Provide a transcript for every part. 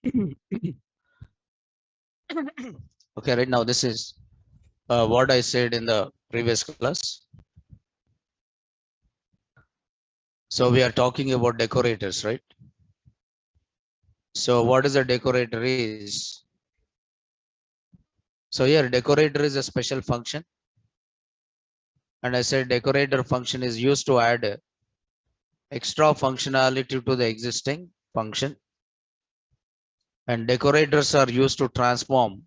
Okay, right now this is what I said in the previous class. So we are talking about decorators, right? So what is a decorator is? So here decorator is a special function. And I said decorator function is used to add extra functionality to the existing function. And decorators are used to transform.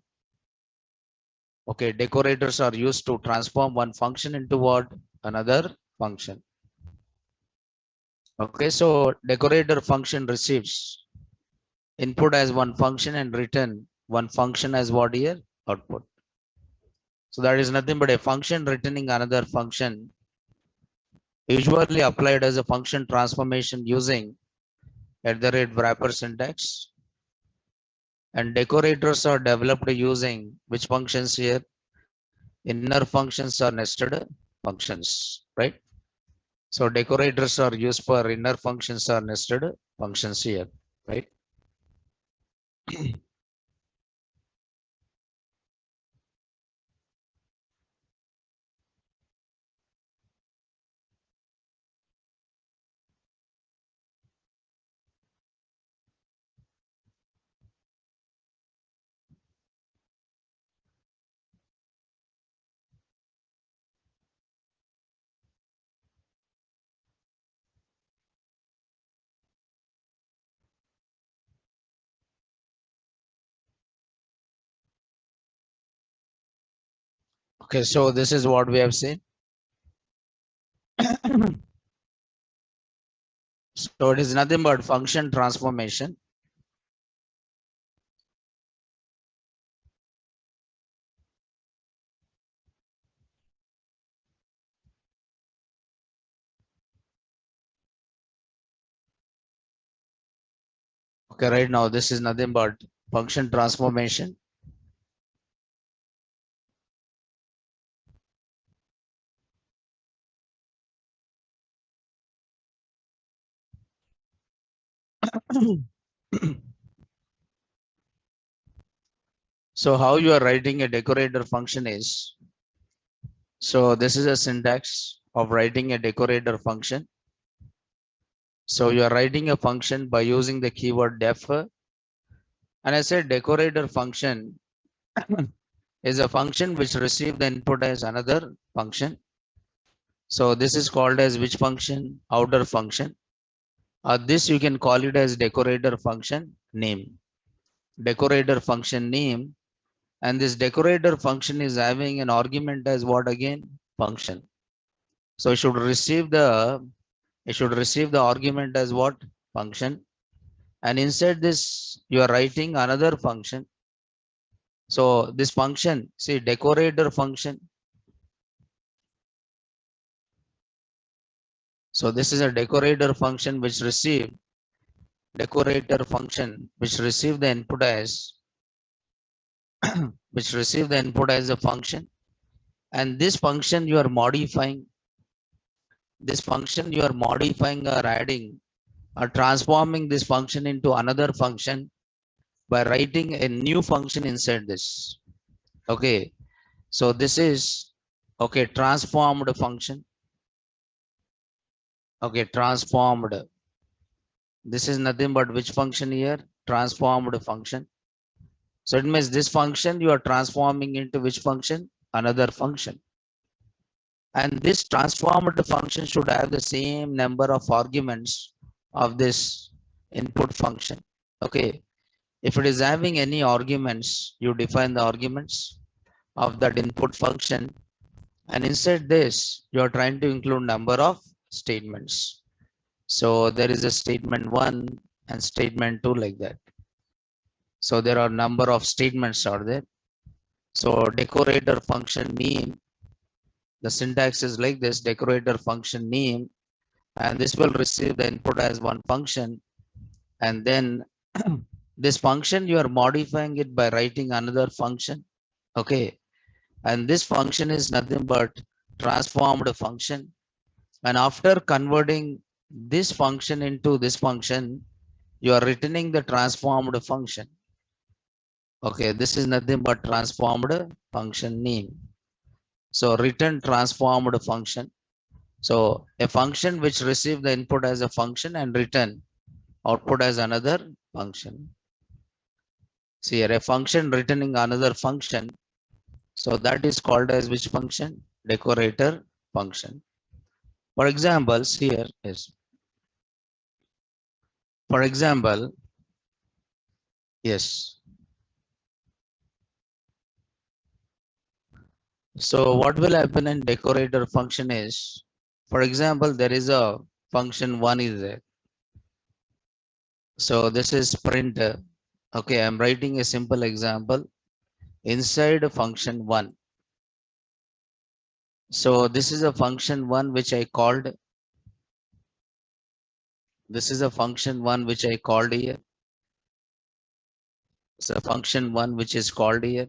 Okay, decorators are used to transform one function into what? Another function. Okay, so decorator function receives input as one function and return one function as what here? Output. So that is nothing but a function returning another function, usually applied as a function transformation using @wrapper syntax. And decorators are developed using which functions here? Inner functions or nested functions, right? So decorators are used for inner functions or nested functions here, right? Okay, so this is what we have seen. So it is nothing but function transformation. Okay, right now this is nothing but function transformation. So how you are writing a decorator function is, so this is a syntax of writing a decorator function. So you are writing a function by using the keyword def. And I said decorator function is a function which receives the input as another function. So this is called as which function? Outer function. This you can call it as decorator function name. Decorator function name. And this decorator function is having an argument as what again? Function. So it should receive the argument as what? Function. And inside this, you are writing another function. So this function, see decorator function. So this is a decorator function which receive the input as a function. And this function you are modifying. This function you are modifying or adding or transforming this function into another function by writing a new function inside this. Okay. So this is transformed function. Okay, transformed. This is nothing but which function here? Transformed function. So it means this function you are transforming into which function? Another function. And this transformed function should have the same number of arguments of this input function. Okay. If it is having any arguments, you define the arguments of that input function. And inside this, you are trying to include number of statements. So there is a statement 1 and statement 2 like that. So there are number of statements are there. So decorator function name, the syntax is like this: decorator function name, and this will receive the input as one function. And then this function you are modifying it by writing another function. Okay. And this function is nothing but transformed function. And after converting this function into this function, You are returning the transformed function. Okay, this is nothing but transformed function name. So return transformed function. So a function which receive the input as a function and return output as another function. See here, a function returning another function. So that is called as which function? Decorator function. For examples here is, for example, yes. So what will happen in decorator function is, for example, there is a function one is there. So this is print. Okay, I'm writing a simple example inside a function one. So this is a function one which I called. This is a function one which I called here. So function one which is called here.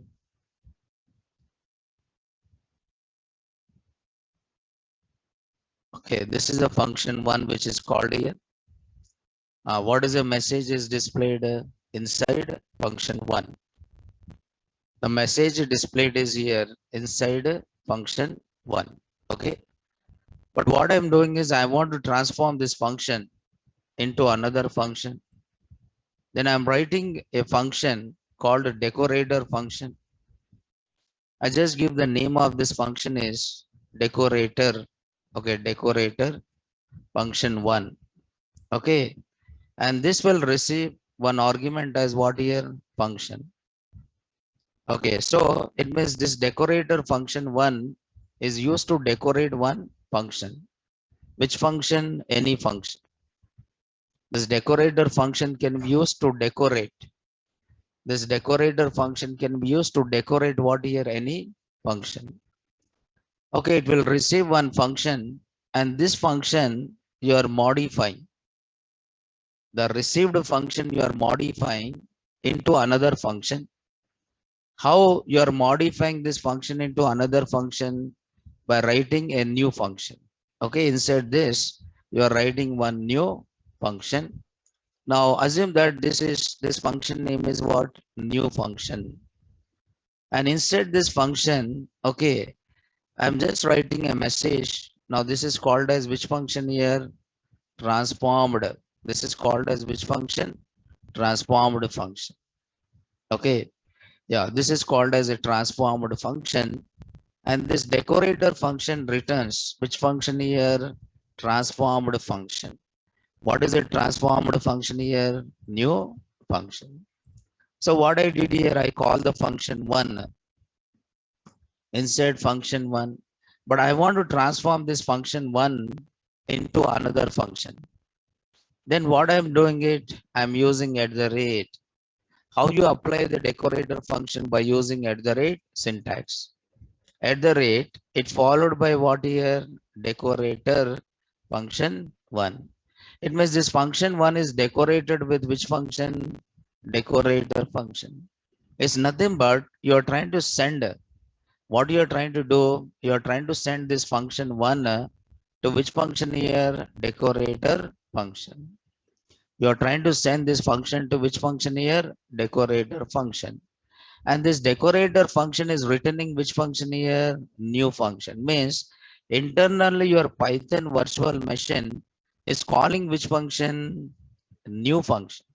Okay, this is a function one which is called here. What is the message is displayed inside function one? The message displayed is here inside function one. Okay, but what I'm doing is I want to transform this function into another function. Then I'm writing a function called a decorator function. I just give the name of this function is decorator. Okay, decorator function one. Okay, and this will receive one argument as what here? Function. Okay, so it means this decorator function one is used to decorate one function. Which function? Any function. This decorator function can be used to decorate. This decorator function can be used to decorate what here? Any function. Okay, it will receive one function, and this function you are modifying. The received function you are modifying into another function. How you are modifying this function into another function? By writing a new function. Okay, inside this you are writing one new function. Now assume that this function name is what? New function. And inside this function, okay, I'm just writing a message. Now this is called as which function here? Transformed. This is called as which function? Transformed function. Okay, yeah, this is called as a transformed function. And this decorator function returns which function here? Transformed function. What is a transformed function here? New function. So what I did here, I call the function one inside function one, but I want to transform this function one into another function. Then what I'm doing it, I'm using at the rate. How you apply the decorator function? By using at the rate syntax. At the rate, it followed by what here? Decorator function one. It means this function one is decorated with which function? Decorator function. It's nothing but you're trying to send. What you're trying to do, you're trying to send this function one to which function here? Decorator function. You're trying to send this function to which function here? Decorator function. And this decorator function is returning which function here? New function. Means internally your Python virtual machine is calling which function? New function.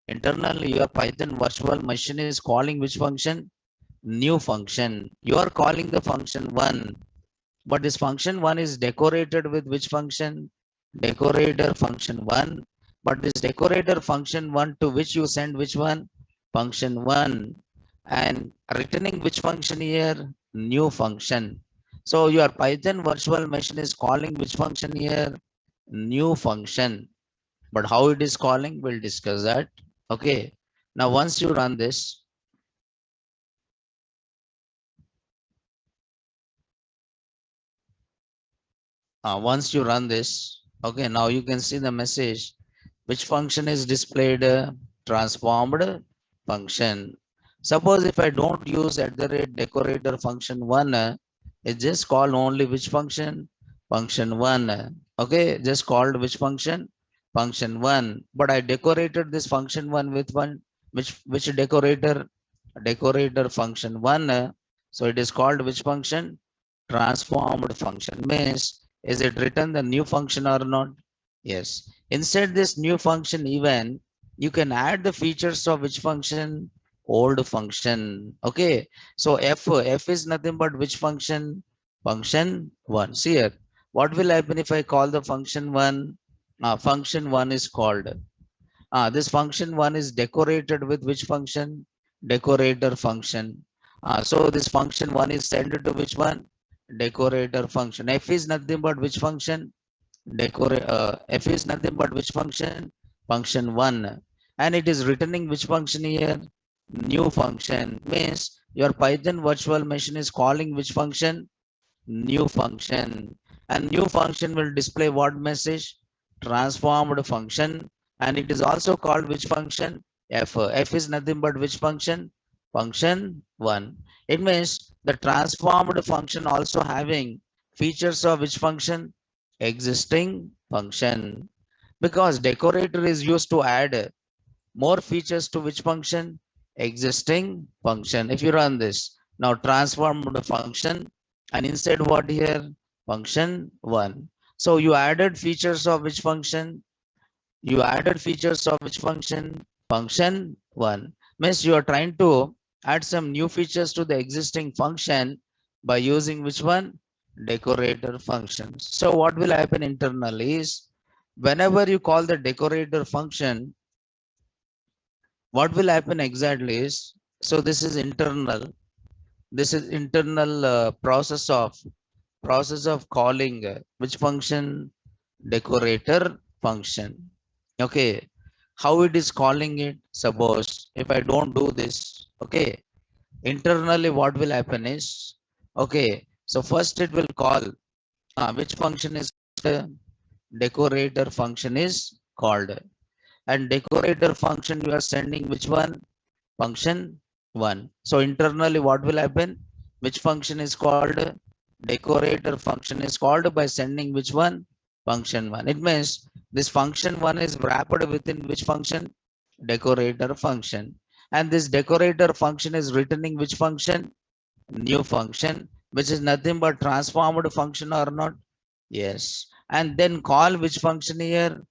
Internally your Python virtual machine is calling which function? New function. You are calling the function one, but this function one is decorated with which function? Decorator function one. But this decorator function one to which you send which one? Function one. And returning which function here? New function. So your Python virtual machine is calling which function here? New function. But how it is calling, we'll discuss that. Okay. Now once you run this, okay, now you can see the message. Which function is displayed? Transformed function. Suppose if I don't use at the rate decorator function one, it just called only which function? Function one. Okay, just called which function? function 1, but I decorated this function 1 with which decorator? Decorator function 1. So it is called which function? Transformed function. Means, is it written the new function or not? Yes. Inside this new function even, you can add the features of which function? Old function. Okay. So f is nothing but which function? Function 1. See here. What will happen if I call the function 1? Function 1 is called. This function 1 is decorated with which function? Decorator function. So this function 1 is sent to which one? Decorator function. F is nothing but which function? F is nothing but which function? Function 1. And it is returning which function here? New function. Means your Python virtual machine is calling which function? New function. And new function will display what message? Transformed function. And it is also called which function? F is nothing but which function? Function 1. It means the transformed function also having features of which function? Existing function. Because decorator is used to add more features to which function? Existing function. If you run this, now transformed function, and inside what here? Function 1. So you added features of which function? You added features of which function? Function 1. Means you are trying to add some new features to the existing function by using which one? Decorator function. So what will happen internally is, whenever you call the decorator function, what will happen exactly is, so this is internal. This is internal process of calling which function? Decorator function. Okay, how it is calling it? Suppose if I don't do this, okay, internally what will happen is, okay, so first it will call which function is uh, decorator function is called, and decorator function you are sending which one? Function 1. So internally what will happen? Which function is called? Decorator function is called by sending which one? Function 1. It means this function 1 is wrapped within which function? Decorator function. And this decorator function is returning which function? New function, which is nothing but transformed function or not? Yes. And then call which function here?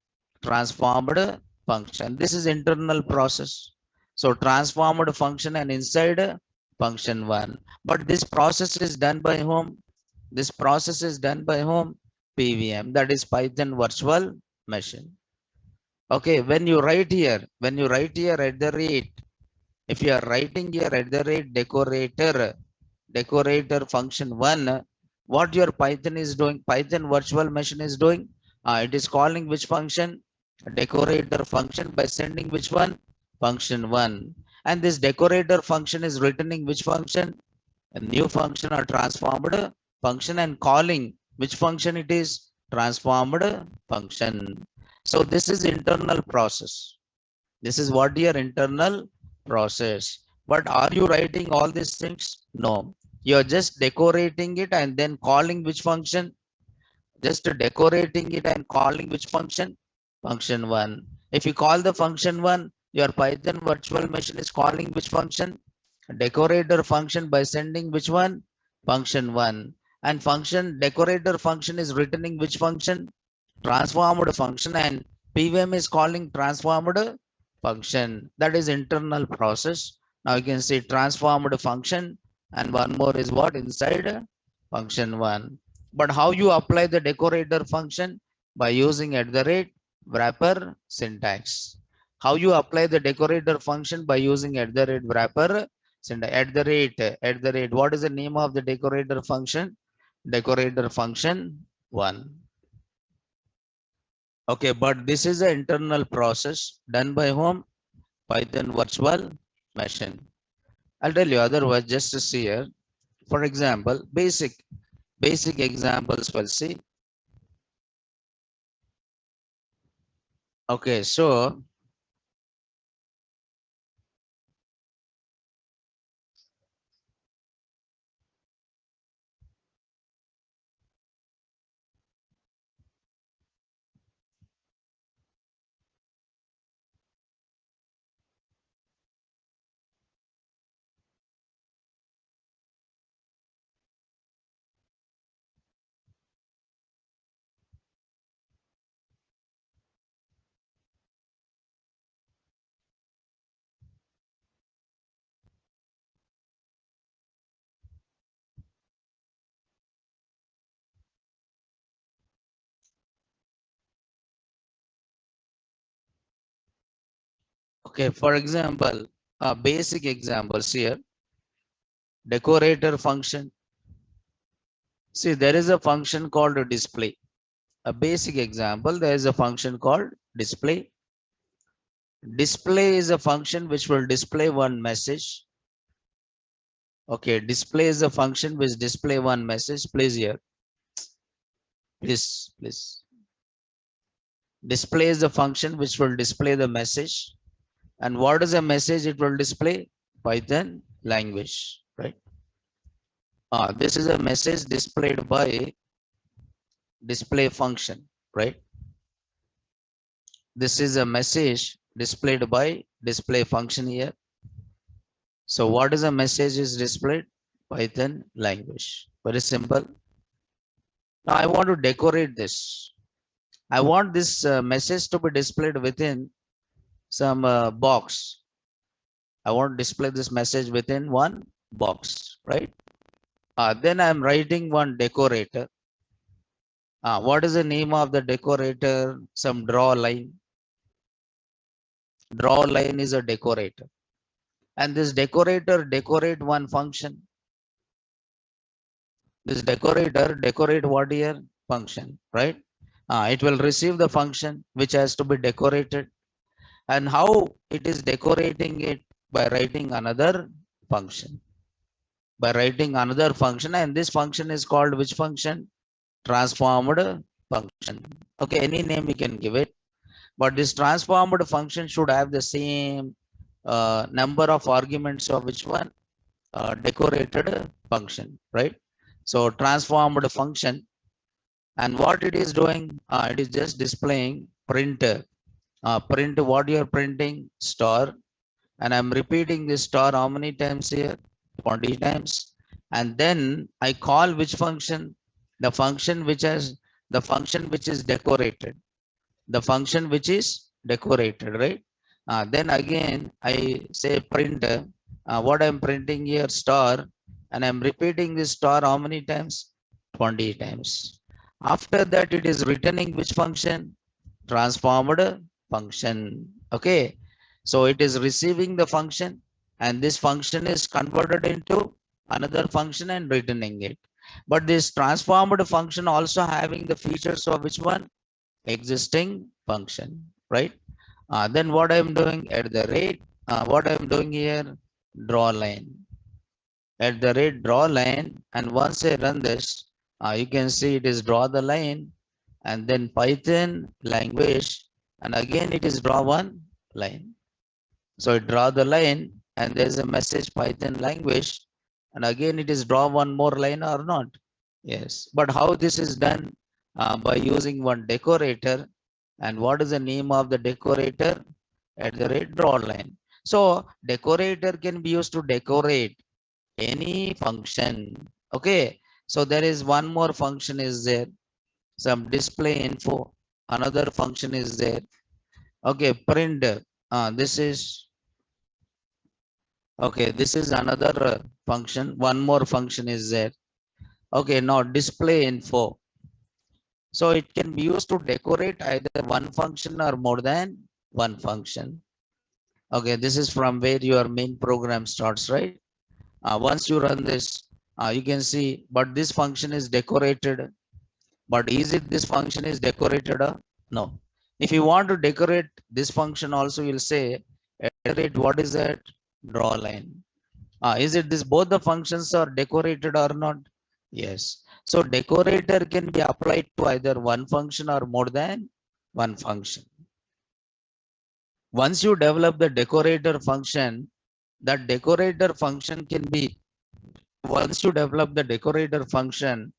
Transformed function. This is internal process. So transformed function and inside function 1. But this process is done by whom? This process is done by whom? PVM, that is Python virtual machine. Okay, when you write here at the rate, if you are writing here at the rate decorator function 1, what your Python is doing, Python virtual machine is doing, it is calling which function? Decorator function by sending which one? Function 1. And this decorator function is returning which function? A new function or transformed function, and calling which function it is? Transformed function. So this is internal process. This is what your internal process. But are you writing all these things? No. You're just decorating it and then calling which function? Just decorating it and calling which function? Function 1. If you call the function 1, your Python virtual machine is calling which function? Decorator function by sending which one? Function 1. And function decorator function is returning which function? Transformed function, and PVM is calling transformed function. That is internal process. Now you can see transformed function, and one more is what? Inside function 1. But how you apply the decorator function? By using at the rate wrapper syntax. How you apply the decorator function? By using at the rate wrapper syntax. At the rate, what is the name of the decorator function? Decorator function 1. Okay, but this is an internal process done by whom? Python virtual machine. I'll tell you otherwise, just to see here. For example, basic examples we'll see. Okay, so Okay, for example, basic examples here. Decorator function. See, there is a function called a display. A basic example, there is a function called display. Display is a function which will display one message. Okay, display is a function which display one message. Please here. Please. Display is the function which will display the message. And what is a message it will display? Python language, right? This is a message displayed by display function, right? This is a message displayed by display function here. So what is a message is displayed? Python language. Very simple. Now I want to decorate this. I want this message to be displayed within some box. I want to display this message within one box, right? Then I'm writing one decorator. What is the name of the decorator? Some draw line. Draw line is a decorator. And this decorator decorate one function. This decorator decorate what here? Function, right? It will receive the function which has to be decorated. And how it is decorating it? By writing another function. By writing another function, and this function is called which function? Transformed function. Okay, any name you can give it. But this transformed function should have the same number of arguments of which one? Decorated function, right? So transformed function, and what it is doing? It is just displaying print. Print what you are printing? Star. And I'm repeating this star how many times here? 20 times. And then I call which function? The function which is decorated. The function which is decorated, right? Then again I say print. What I'm printing here? Star. And I'm repeating this star how many times? 20 times. After that it is returning which function? Transformed function. Okay. So it is receiving the function, and this function is converted into another function and returning it. But this transformed function also having the features of which one? Existing function, right? Then what I'm doing at the rate, what I'm doing here? Draw line. At the rate draw line, and once I run this, you can see it is draw the line, and then Python language, and again it is draw one line. So I draw the line, and there's a message Python language, and again it is draw one more line or not? Yes. But how this is done? By using one decorator. And what is the name of the decorator? At the rate draw line. So decorator can be used to decorate any function. Okay. So there is one more function is there. Some display info. Another function is there. Okay. Print. This is okay. This is another function. One more function is there. Okay. Now display info. So it can be used to decorate either one function or more than one function. Okay, this is from where your main program starts, right? Once you run this, you can see, but this function is decorated. But is it this function is decorated? No. If you want to decorate this function also, you'll say, decorate, what is that? Draw line. Is it this both the functions are decorated or not? Yes. So decorator can be applied to either one function or more than one function. Once you develop the decorator function, that decorator function can be, once you develop the decorator function,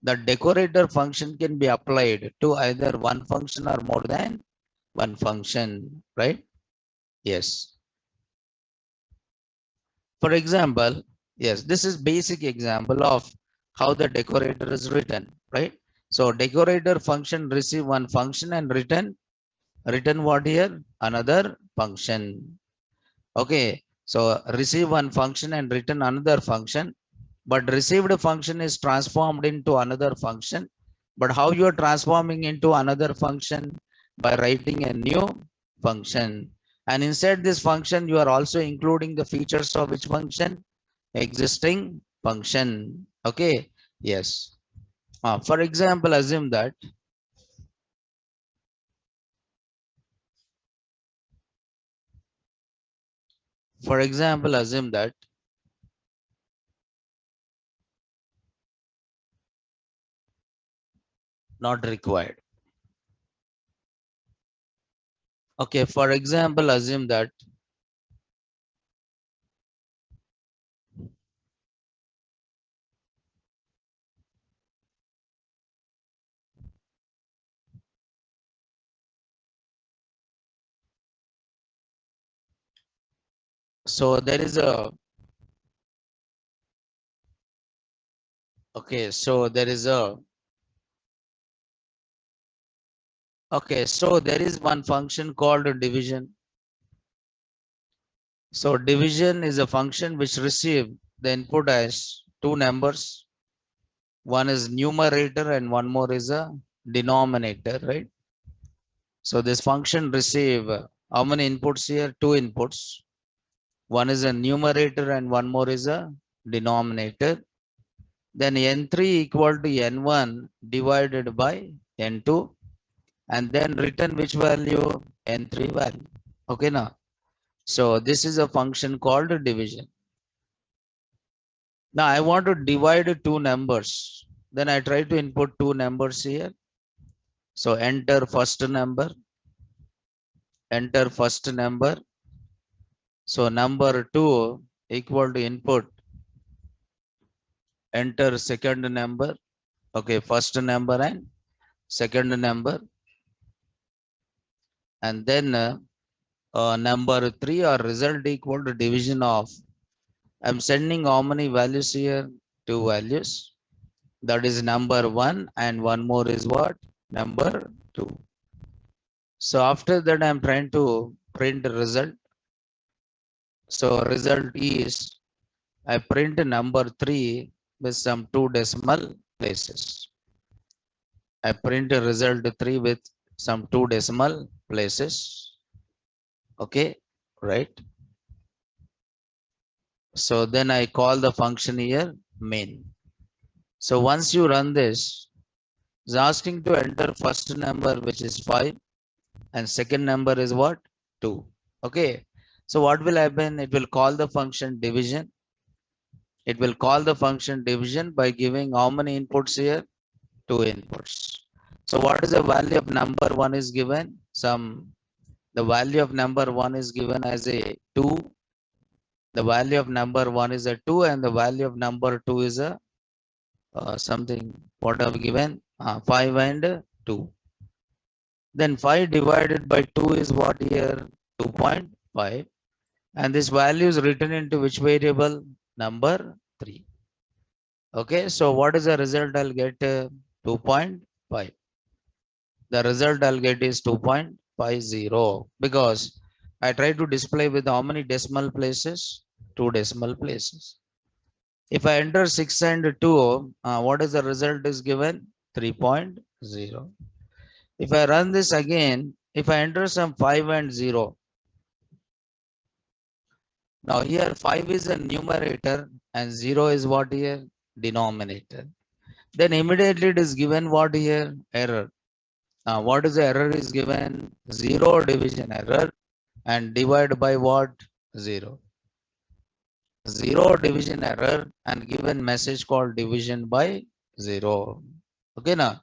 the decorator function can be applied to either one function or more than one function, right? Yes. For example, yes, this is basic example of how the decorator is written, right? So decorator function receive one function and return what here? Another function. Okay, so receive one function and return another function, but received function is transformed into another function, But how you are transforming into another function? By writing a new function. And inside this function, you are also including the features of which function? Existing function. Okay. Yes. For example, assume that not required. Okay. For example, assume that so there is a okay. So there is a okay. So there is one function called division. So division is a function which receive the input as two numbers. One is numerator and one more is a denominator, right? So this function receive how many inputs here? Two inputs. One is a numerator and one more is a denominator. Then n3 equal to n1 divided by n2 and then return which value? N3 value. Okay now. So this is a function called division. Now I want to divide two numbers. Then I try to input two numbers here. So enter first number. So number 2 equal to input. Enter second number. Okay, first number and second number. And then number 3 or result equal to division of. I'm sending how many values here? Two values. That is number 1 and one more is what? Number 2. So after that, I'm trying to print the result. So result is I print number 3 with some two decimal places. I print result 3 with some two decimal places. Okay, right? So then I call the function here main. So once you run this, it's asking to enter first number, which is 5, and second number is what? 2. Okay. So what will happen? It will call the function division. It will call the function division by giving how many inputs here? Two inputs. So what is the value of number 1 is given? The value of number 1 is given as a 2. The value of number 1 is a 2 and the value of number 2 is a something what have given 5 and 2. Then 5 divided by 2 is what here? 2.5. And this value is written into which variable? Number 3. Okay, so what is the result? I'll get 2.5. The result I'll get is 2.50 because I try to display with how many decimal places? Two decimal places. If I enter 6 and 2, what is the result is given? 3.0. If I run this again, if I enter some 5 and 0, now here 5 is a numerator and 0 is what here? Denominator. Then immediately it is given what here? Error. What is the error is given? 0 division error and divide by what? 0. 0 division error and given message called division by 0. Okay now.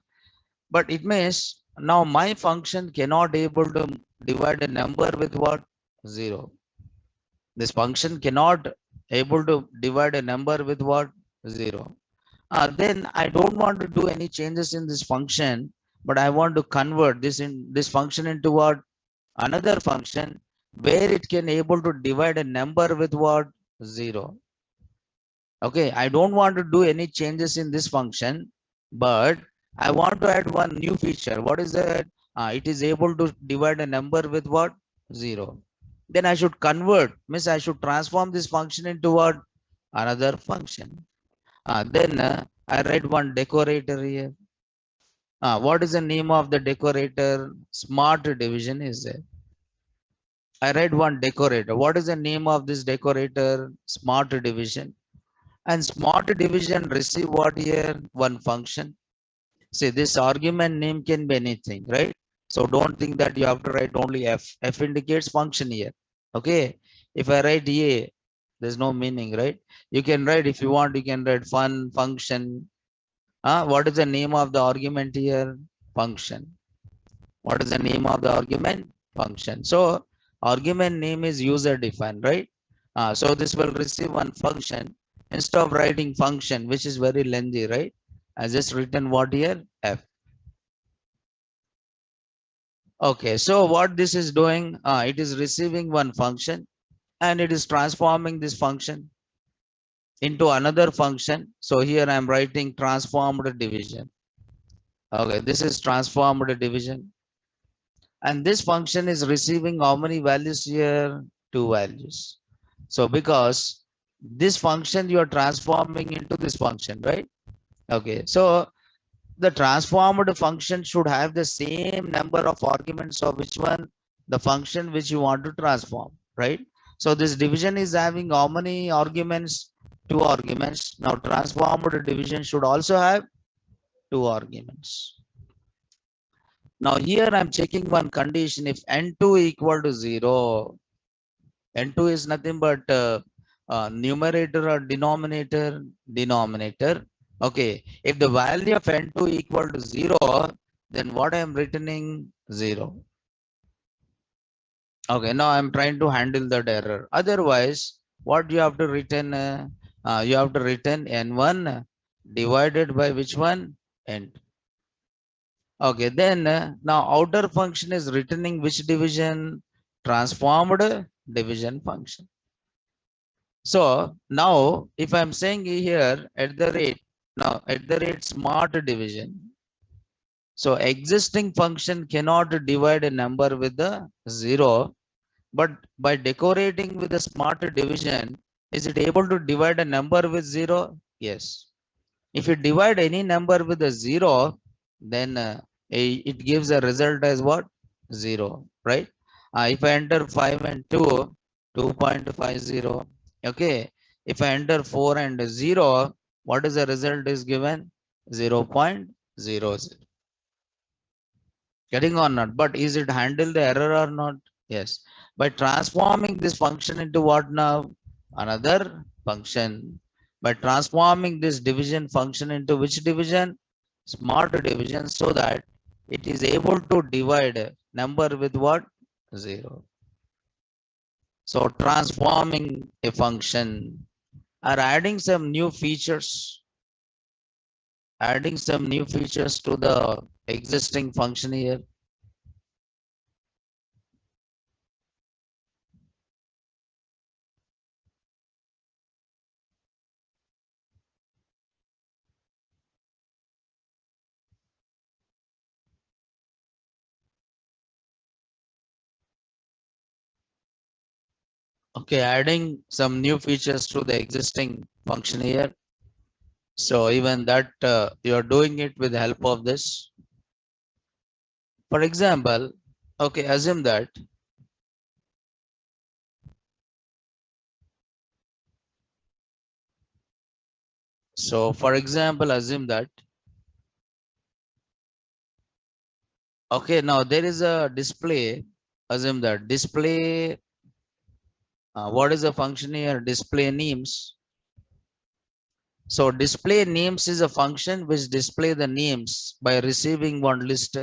But it means now my function cannot able to divide a number with what? 0. This function cannot able to divide a number with what? 0. Then I don't want to do any changes in this function, but I want to convert this function into what? Another function where it can able to divide a number with what? 0. Okay, I don't want to do any changes in this function, but I want to add one new feature. What is that? It is able to divide a number with what? 0. Then I should convert, means I should transform this function into what? Another function. Then I write one decorator here. What is the name of the decorator? Smart division is there. I read one decorator. What is the name of this decorator? Smart division. And smart division receive what here? One function. See, this argument name can be anything, right? So don't think that you have to write only F. F indicates function here. Okay. If I write A, there's no meaning, right? You can write, if you want, you can write fun, function. What is the name of the argument here? Function. What is the name of the argument? Function. So argument name is user defined, right? So this will receive one function. Instead of writing function, which is very lengthy, right? I just written what here? F. Okay, so what this is doing, it is receiving one function and it is transforming this function into another function. So here I am writing transformed division. Okay, this is transformed division. And this function is receiving how many values here? Two values. So because this function you are transforming into this function, right? Okay, so the transformed function should have the same number of arguments of which one? The function which you want to transform, right? So this division is having how many arguments? Two arguments. Now transformed division should also have two arguments. Now here I'm checking one condition. If n2 equal to 0, n2 is nothing but numerator or denominator? Denominator. Okay, if the value of n2 equal to 0, then what I am returning? 0. Okay, now I'm trying to handle that error. Otherwise, what you have to return? You have to return n1 divided by which one? N2. Okay, then now outer function is returning which division? Transformed division function. So now if I'm saying here at the rate smart division, so existing function cannot divide a number with the 0, but by decorating with the smart division, is it able to divide a number with 0? Yes. If you divide any number with a 0, then it gives a result as what? 0, right? If I enter 5 and 2, 2.50. Okay. If I enter 4 and 0, what is the result is given? 0.00. Getting or not? But is it handle the error or not? Yes. By transforming this function into what now? Another function. By transforming this division function into which division? Smart division, so that it is able to divide number with what? 0. So transforming a function or adding some new features, to the existing function here. Okay, adding some new features to the existing function here. So even that you are doing it with the help of this. For example, okay, assume that assume that okay, now there is a display. Assume that display what is the function here? Display names. So display names is a function which display the names by receiving one list.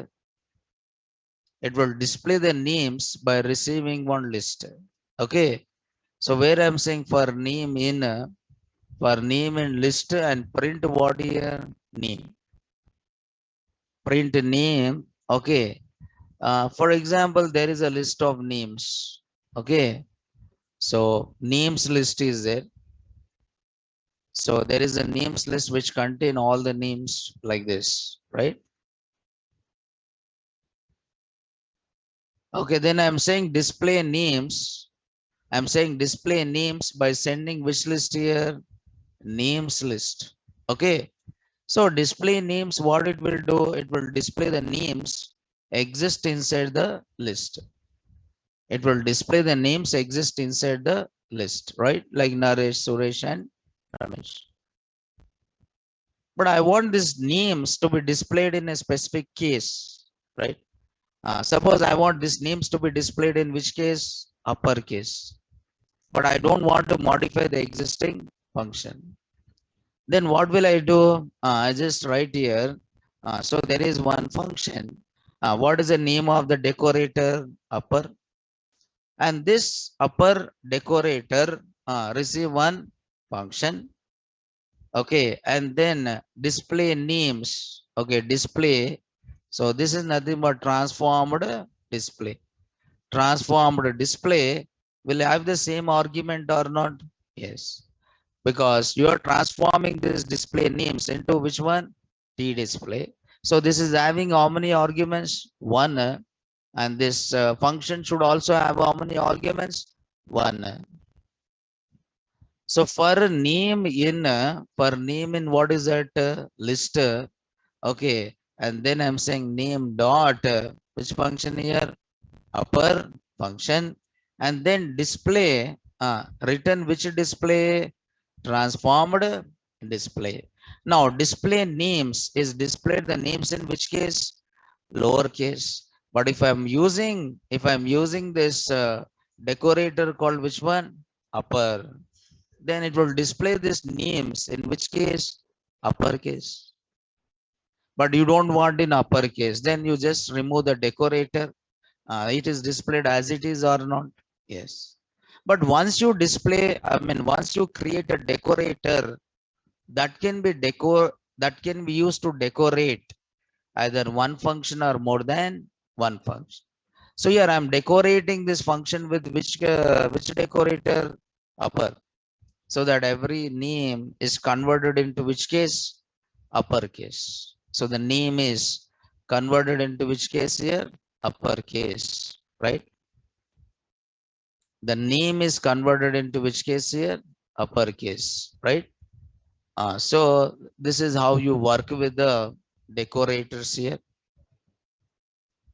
It will display the names by receiving one list. Okay. So where I'm saying for name in list and print what here? Name. Print name. Okay. For example, there is a list of names. Okay. So names list is there. So there is a names list which contain all the names like this, right? Okay, then I'm saying display names. I'm saying display names by sending which list here? Names list. Okay. So display names, what it will do, it will display the names exist inside the list. It will display the names exist inside the list, right? Like Naresh, Suresh, and Ramesh. But I want these names to be displayed in a specific case, right? Suppose I want these names to be displayed in which case? Uppercase. But I don't want to modify the existing function. Then what will I do? I just write here. So there is one function. What is the name of the decorator? Upper. And this upper decorator receive one function. Okay. And then display names. Okay. Display. So this is nothing but transformed display. Transformed display will have the same argument or not? Yes. Because you are transforming this display names into which one? T display. So this is having how many arguments? One. And this function should also have how many arguments? One. So for name in what is that list? Okay. And then I'm saying name dot which function here? Upper function. And then display return which display? Transformed display. Now display names is displayed the names in which case? Lowercase. But if I'm using this decorator called which one? Upper. Then it will display these names in which case? Uppercase. But you don't want in uppercase. Then you just remove the decorator. It is displayed as it is or not? Yes. But once you display, once you create a decorator, that can be used to decorate either one function or more than one function. So here I'm decorating this function with which decorator? Upper. So that every name is converted into which case? Uppercase. So the name is converted into which case here? Uppercase, right? The name is converted into which case here? Uppercase, right? So this is how you work with the decorators here.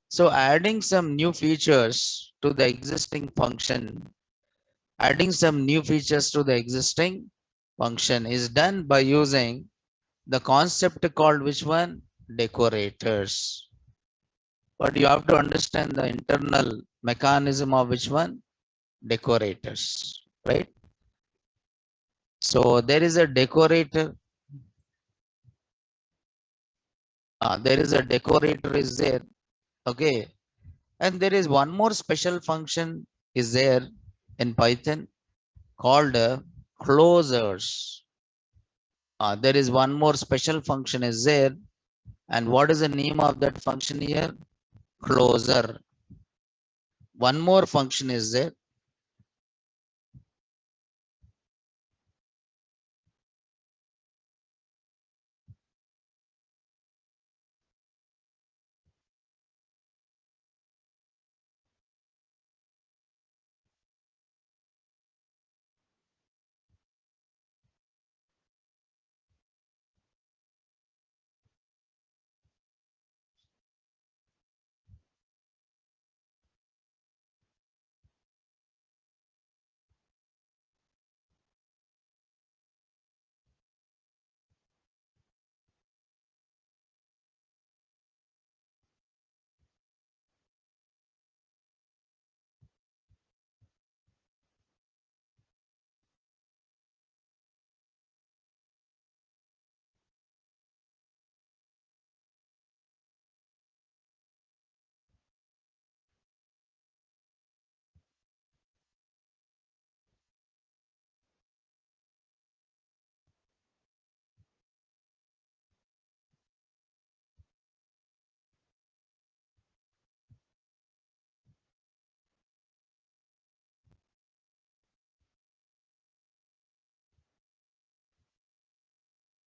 So adding some new features to the existing function, is done by using the concept called which one? Decorators. But you have to understand the internal mechanism of which one? Decorators, right? So there is a decorator. There is a decorator is there. Okay. And there is one more special function is there in Python called closers. There is one more special function is there. And what is the name of that function here? Closer. One more function is there.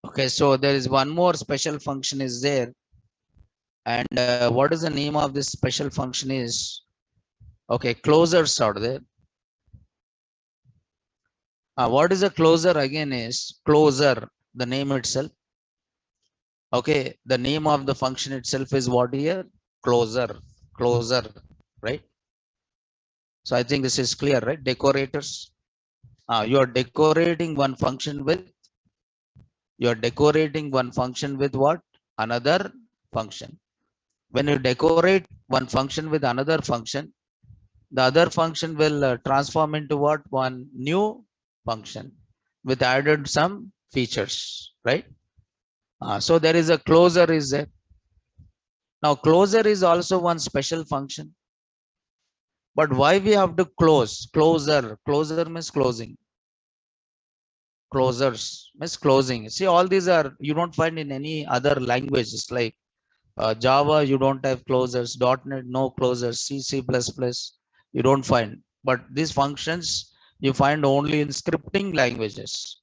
Okay, so there is one more special function is there. And what is the name of this special function is? Okay, closers are there. What is a closer again is closer, the name itself. Okay, the name of the function itself is what here? Closer, right? So I think this is clear, right? Decorators. You are decorating one function with, what? Another function. When you decorate one function with another function, the other function will transform into what? One new function with added some features, right? So there is a closer is there. Now closer is also one special function. But why we have to close? Closer means closing. Closers means closing. See, all these are, you don't find in any other languages like Java, you don't have closers. .NET, no closers. C++, you don't find. But these functions you find only in scripting languages.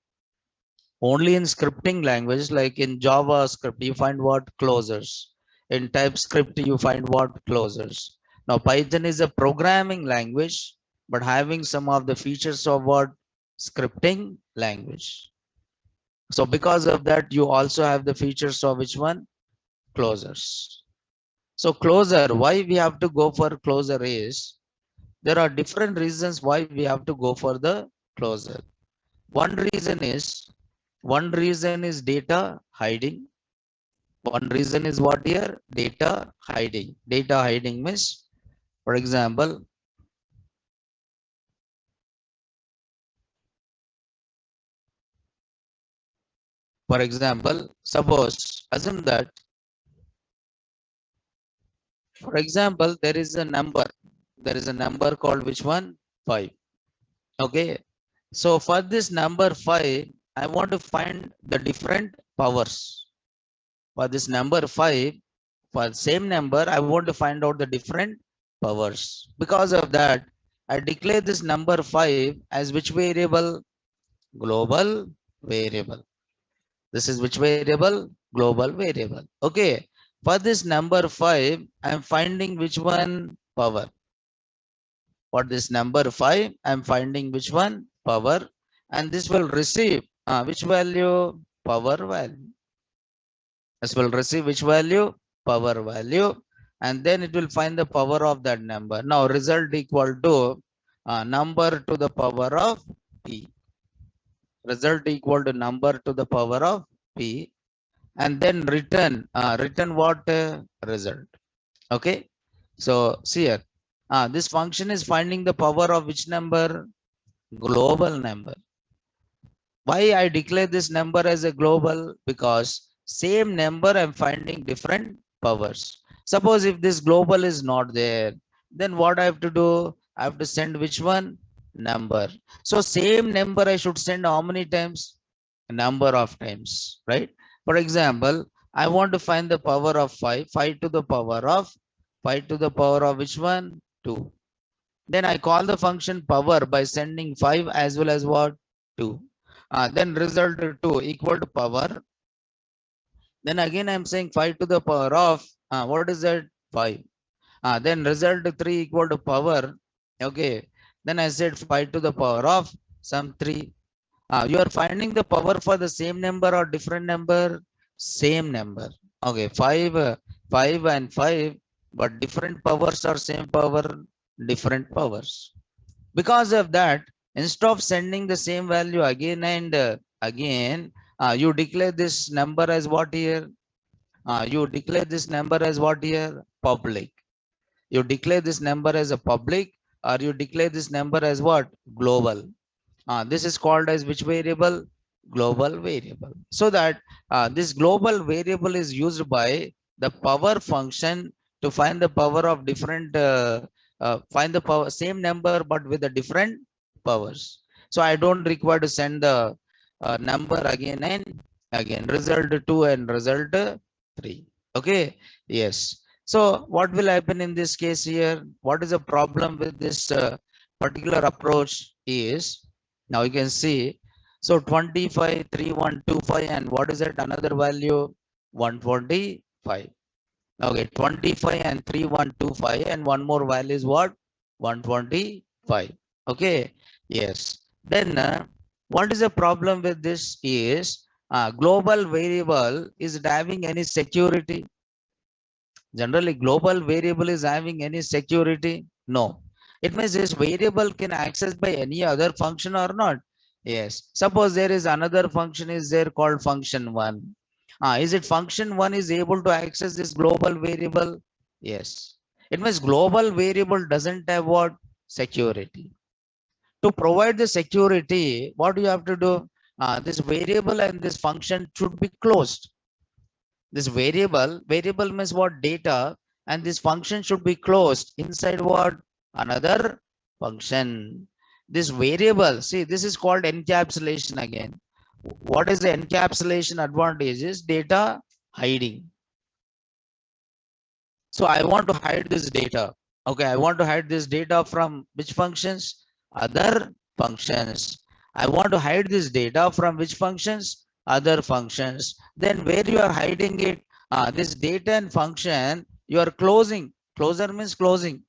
Only in scripting languages, like in JavaScript, you find what? Closers. In TypeScript, you find what? Closers. Now, Python is a programming language, but having some of the features of what? Scripting language. So because of that, you also have the features of which one? Closers. So closer, why we have to go for closer is, there are different reasons why we have to go for the closer. One reason is data hiding. One reason is what here? Data hiding. Data hiding means, for example, suppose, assume that, for example, there is a number. There is a number called which one? 5. Okay. So for this number 5, I want to find the different powers. For this number 5, for the same number, I want to find out the different powers. Because of that, I declare this number 5 as which variable? Global variable. This is which variable? Global variable. Okay. For this number 5, I am finding which one? Power. For this number 5, I am finding which one? Power. And this will receive which value? Power value. This will receive which value? Power value. And then it will find the power of that number. Now result equal to number to the power of p. Result equal to number to the power of p. And then return what? Result. Okay. So see here. This function is finding the power of which number? Global number. Why I declare this number as a global? Because same number I'm finding different powers. Suppose if this global is not there, then what I have to do? I have to send which one? Number. So same number I should send how many times? A number of times, right? For example, I want to find the power of 5. 5 to the power of which one? 2. Then I call the function power by sending 5 as well as what? 2. Then result 2 equal to power. Then again I'm saying 5 to the power of what is that? 5. Then result 3 equal to power. Okay. Then I said 5 to the power of some 3. You are finding the power for the same number or different number? Same number. Okay. 5 and 5, but different powers or same power? Different powers. Because of that, instead of sending the same value again and again, you declare this number as what here? You declare this number as what here? Public. You declare this number as a public, or you declare this number as what? Global. This is called as which variable? Global variable. So that this global variable is used by the power function to find the power of different, find the power, same number but with the different powers. So I don't require to send the number again and again. Result 2 and result 3. Okay. Yes. So what will happen in this case here? What is the problem with this particular approach is, now you can see, so 25, 3125, and what is that? Another value? 145. Okay, 25 and 3125, and one more value is what? 125. Okay. Yes. Then what is the problem with this is, global variable is it having any security? Generally, global variable is having any security? No. It means this variable can access by any other function or not? Yes. Suppose there is another function is there called function one. Is it function one is able to access this global variable? Yes. It means global variable doesn't have what? Security. To provide the security, what do you have to do? This variable and this function should be closed. This variable means what? Data, and this function should be closed inside what? Another function. This variable, see, this is called encapsulation again. What is the encapsulation advantage? Is data hiding. So I want to hide this data. Okay, I want to hide this data from which functions? Other functions. I want to hide this data from which functions? Other functions. Then where you are hiding it? This data and function, you are closing. Closer means closing.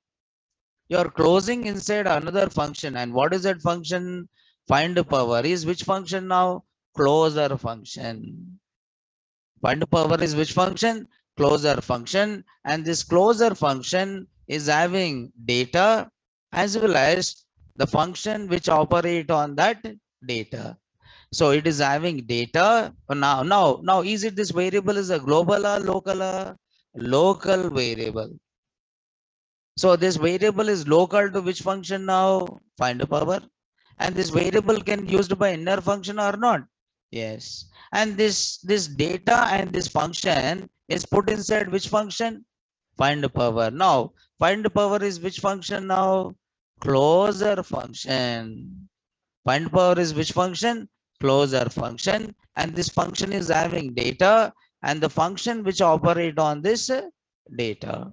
You are closing inside another function. And what is that function? Find power is which function now? Closer function. Find power is which function? Closer function. And this closer function is having data as well as the function which operate on that data. So it is having data. Now, is it this variable is a global or local? Local variable. So this variable is local to which function now? Find power. And this variable can used by inner function or not? Yes. And this data and this function is put inside which function? Find power. Now, find power is which function now? Closer function. Find power is which function? Closer function. And this function is having data and the function which operate on this data.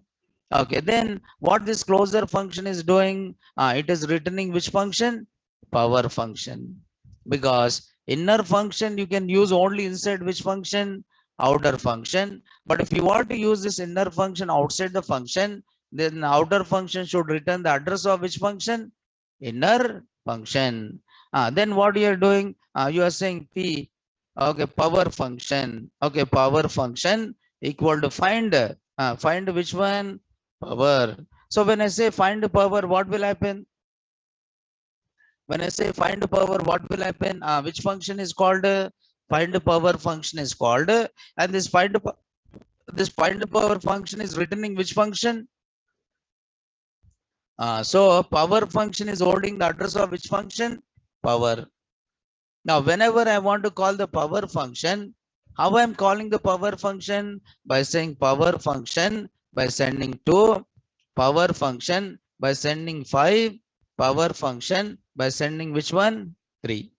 Okay, then what this closer function is doing? It is returning which function? Power function. Because inner function you can use only inside which function? Outer function. But if you want to use this inner function outside the function, then outer function should return the address of which function? Inner function. Then what you are doing? You are saying P. Okay, power function. Okay, power function equal to find. Find which one? Power. So when I say find power, what will happen? When I say find power, what will happen? Which function is called? Find power function is called, and this find power function is returning which function? So power function is holding the address of which function? Power. Now, whenever I want to call the power function, how I am calling the power function? By saying power function, by sending 2, power function, by sending 5, power function, by sending which one? 3.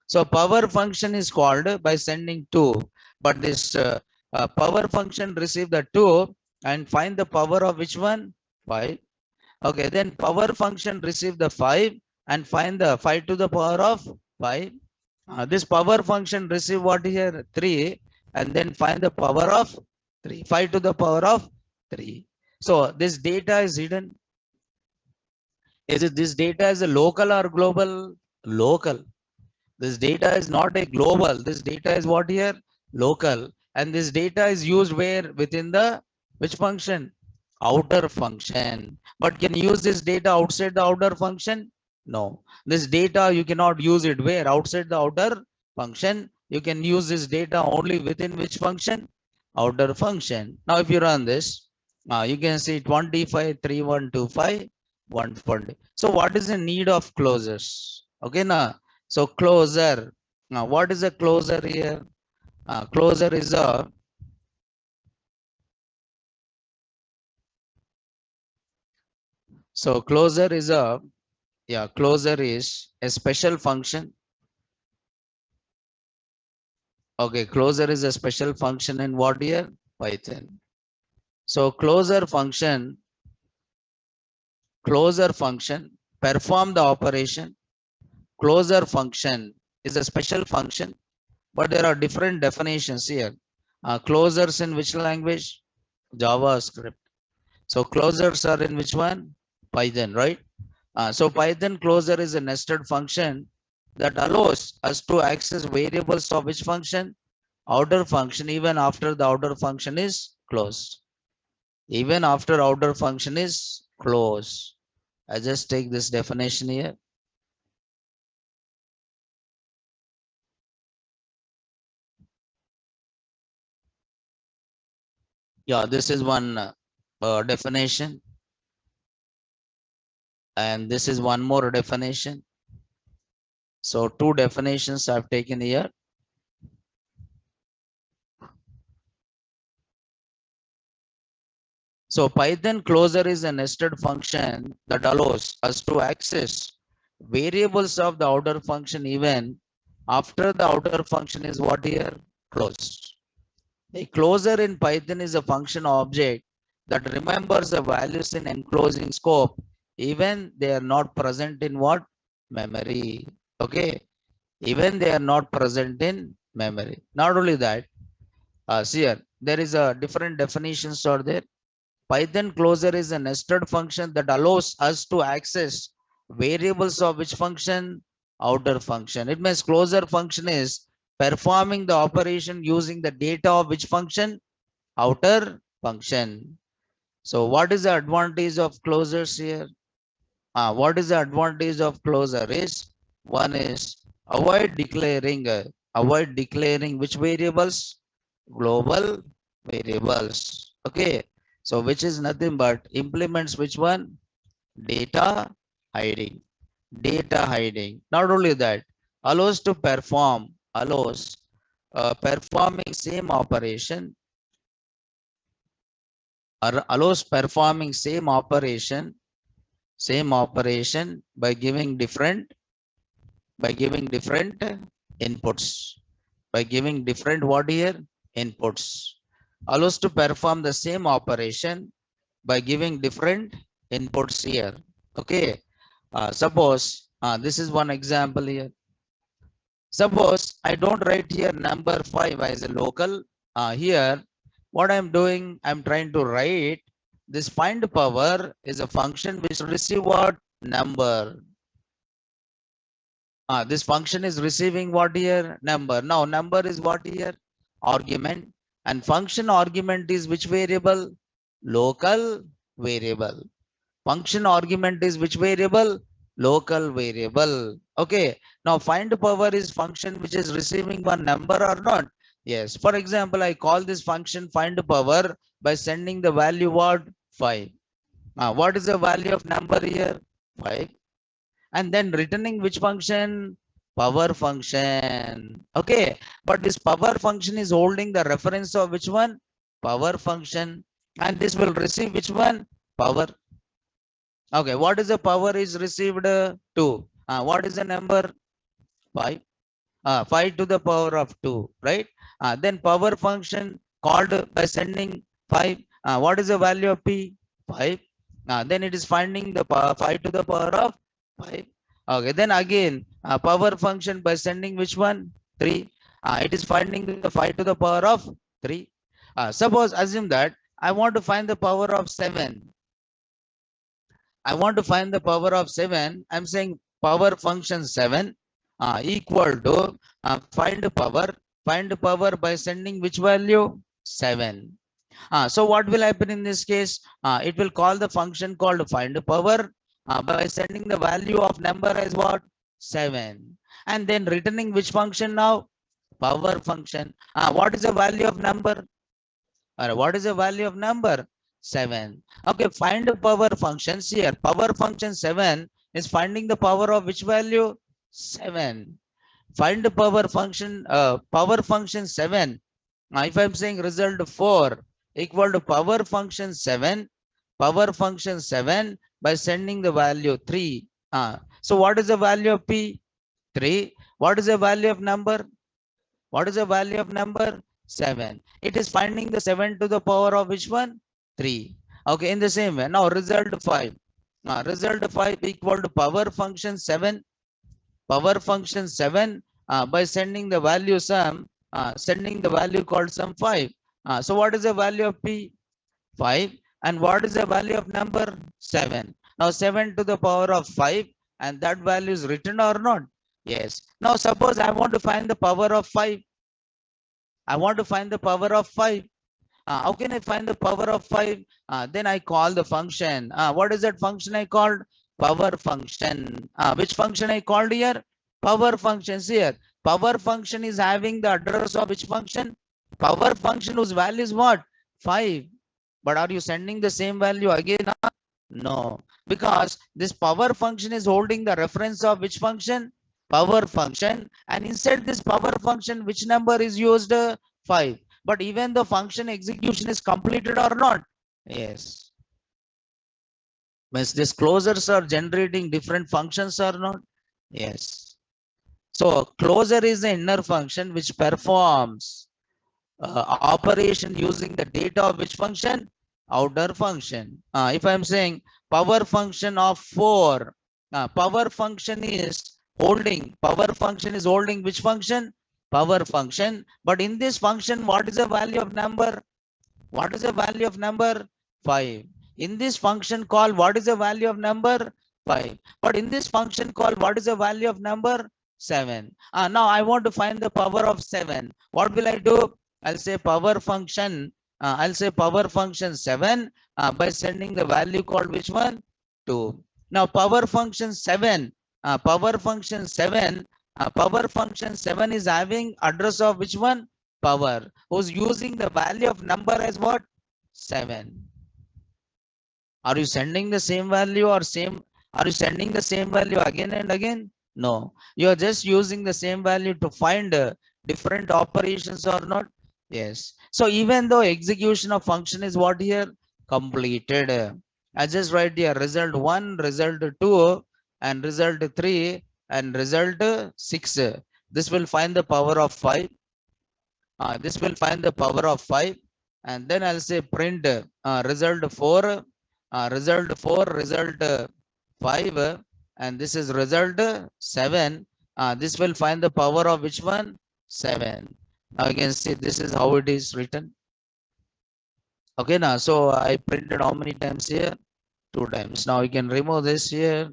So power function is called by sending 2, but this power function receive the 2 and find the power of which one? 5. Okay, then power function receive the 5 and find the 5 to the power of 5. This power function receive what here? 3 and then find the power of 3. 5 to the power of 3. So this data is hidden. Is it this data is a local or global? Local. This data is not a global. This data is what here? Local. And this data is used where? Within the which function? Outer function. But can you use this data outside the outer function? No. This data you cannot use it where? Outside the outer function. You can use this data only within which function? Outer function. Now if you run this, you can see 25, 3125, 140. So what is the need of closures? Okay, now. So closer. Now what is a closer here? Closer is a closer is a closer is a special function. Okay, closer is a special function in what here? Python. So closer function perform the operation. Closer function is a special function, but there are different definitions here. Closers in which language? JavaScript. So closers are in which one? Python, right? So Python closer is a nested function that allows us to access variables of which function? outer function even after the outer function is closed. Even after outer function is closed. I just take this definition here. Yeah, this is one definition. And this is one more definition. So two definitions I've taken here. So Python closer is a nested function that allows us to access variables of the outer function even after the outer function is what here? Closed. A closer in Python is a function object that remembers the values in enclosing scope even they are not present in what? Memory. Okay. Even they are not present in memory. Not only that, see here, there is a different definitions are there. Python closer is a nested function that allows us to access variables of which function? Outer function. It means closer function is performing the operation using the data of which function? Outer function. So what is the advantage of closures here? What is the advantage of closure is one is avoid declaring which variables? Global variables. Okay. So which is nothing but implements which one? Data hiding. Data hiding. Not only that, allows performing same operation or allows performing same operation by giving different inputs. By giving different what here? Inputs. Allows to perform the same operation by giving different inputs here. Okay. Suppose this is one example here. Suppose I don't write here number 5 as a local. Here, what I'm doing, I'm trying to write this find power is a function which receive what? Number. This function is receiving what here? Number. Now, number is what here? Argument. And function argument is which variable? Local variable. Function argument is which variable? Local variable. Okay. Now, find power is function which is receiving one number or not? Yes. For example, I call this function find power by sending the value what? 5. What is the value of number here? 5. And then returning which function? Power function. Okay. But this power function is holding the reference of which one? Power function. And this will receive which one? Power. Okay. What is the power is received? 2. What is the number? 5. 5 to the power of 2. Right. Then power function called by sending 5. What is the value of P? 5. Then it is finding the 5 to the power of 5. Okay, then again power function by sending which one? 3. It is finding the 5 to the power of 3. Suppose assume that I want to find the power of 7. I want to find the power of 7. I'm saying power function 7 equal to find power by sending which value? 7. So what will happen in this case? It will call the function called find power by sending the value of number as what? 7. And then returning which function now? Power function. What is the value of number? What is the value of number? 7. Okay, find power functions here. Power function 7 is finding the power of which value? 7. Find the power function 7. If I'm saying result 4 equal to power function 7 by sending the value 3. So what is the value of P? 3. What is the value of number? What is the value of number? 7. It is finding the 7 to the power of which one? 3. Okay, in the same way. Now result 5. Result 5 equal to power function 7 by sending the value sum, sending the value called sum 5. So what is the value of P? 5. And what is the value of number? 7. Now 7 to the power of 5 and that value is written or not? Yes. Now suppose I want to find the power of 5. I want to find the power of 5. How can I find the power of 5? Then I call the function. What is that function I called? Power function. Which function I called here? Power functions here. Power function is having the address of which function? Power function whose value is what? 5. But are you sending the same value again? No, because this power function is holding the reference of which function? Power function. And inside this power function, which number is used? 5. But even the function execution is completed or not? Yes. Means these closures are generating different functions or not? Yes. So closure is the inner function which performs operation using the data of which function? Outer function. If I'm saying power function of 4, power function is holding which function? Power function. But in this function, what is the value of number? What is the value of number? 5. In this function call, what is the value of number? 5. But in this function call, what is the value of number? 7. Now I want to find the power of 7. What will I do? I'll say power function. I'll say power function 7 by sending the value called which one? 2. Now power function 7. Power function 7. Power function 7 is having address of which one? Power, who's using the value of number as what? 7. Are you sending the same value or are you sending the same value again and again? No, you are just using the same value to find different operations or not? Yes. So even though execution of function is what here? Completed. I just write here result 1, result 2 and result 3 and result 6. This will find the power of 5. This will find the power of 5 and then I'll say print result 4, result 5 and this is result 7. This will find the power of which one? 7. Now you can see this is how it is written. Okay, now so I printed how many times here? 2 times. Now you can remove this here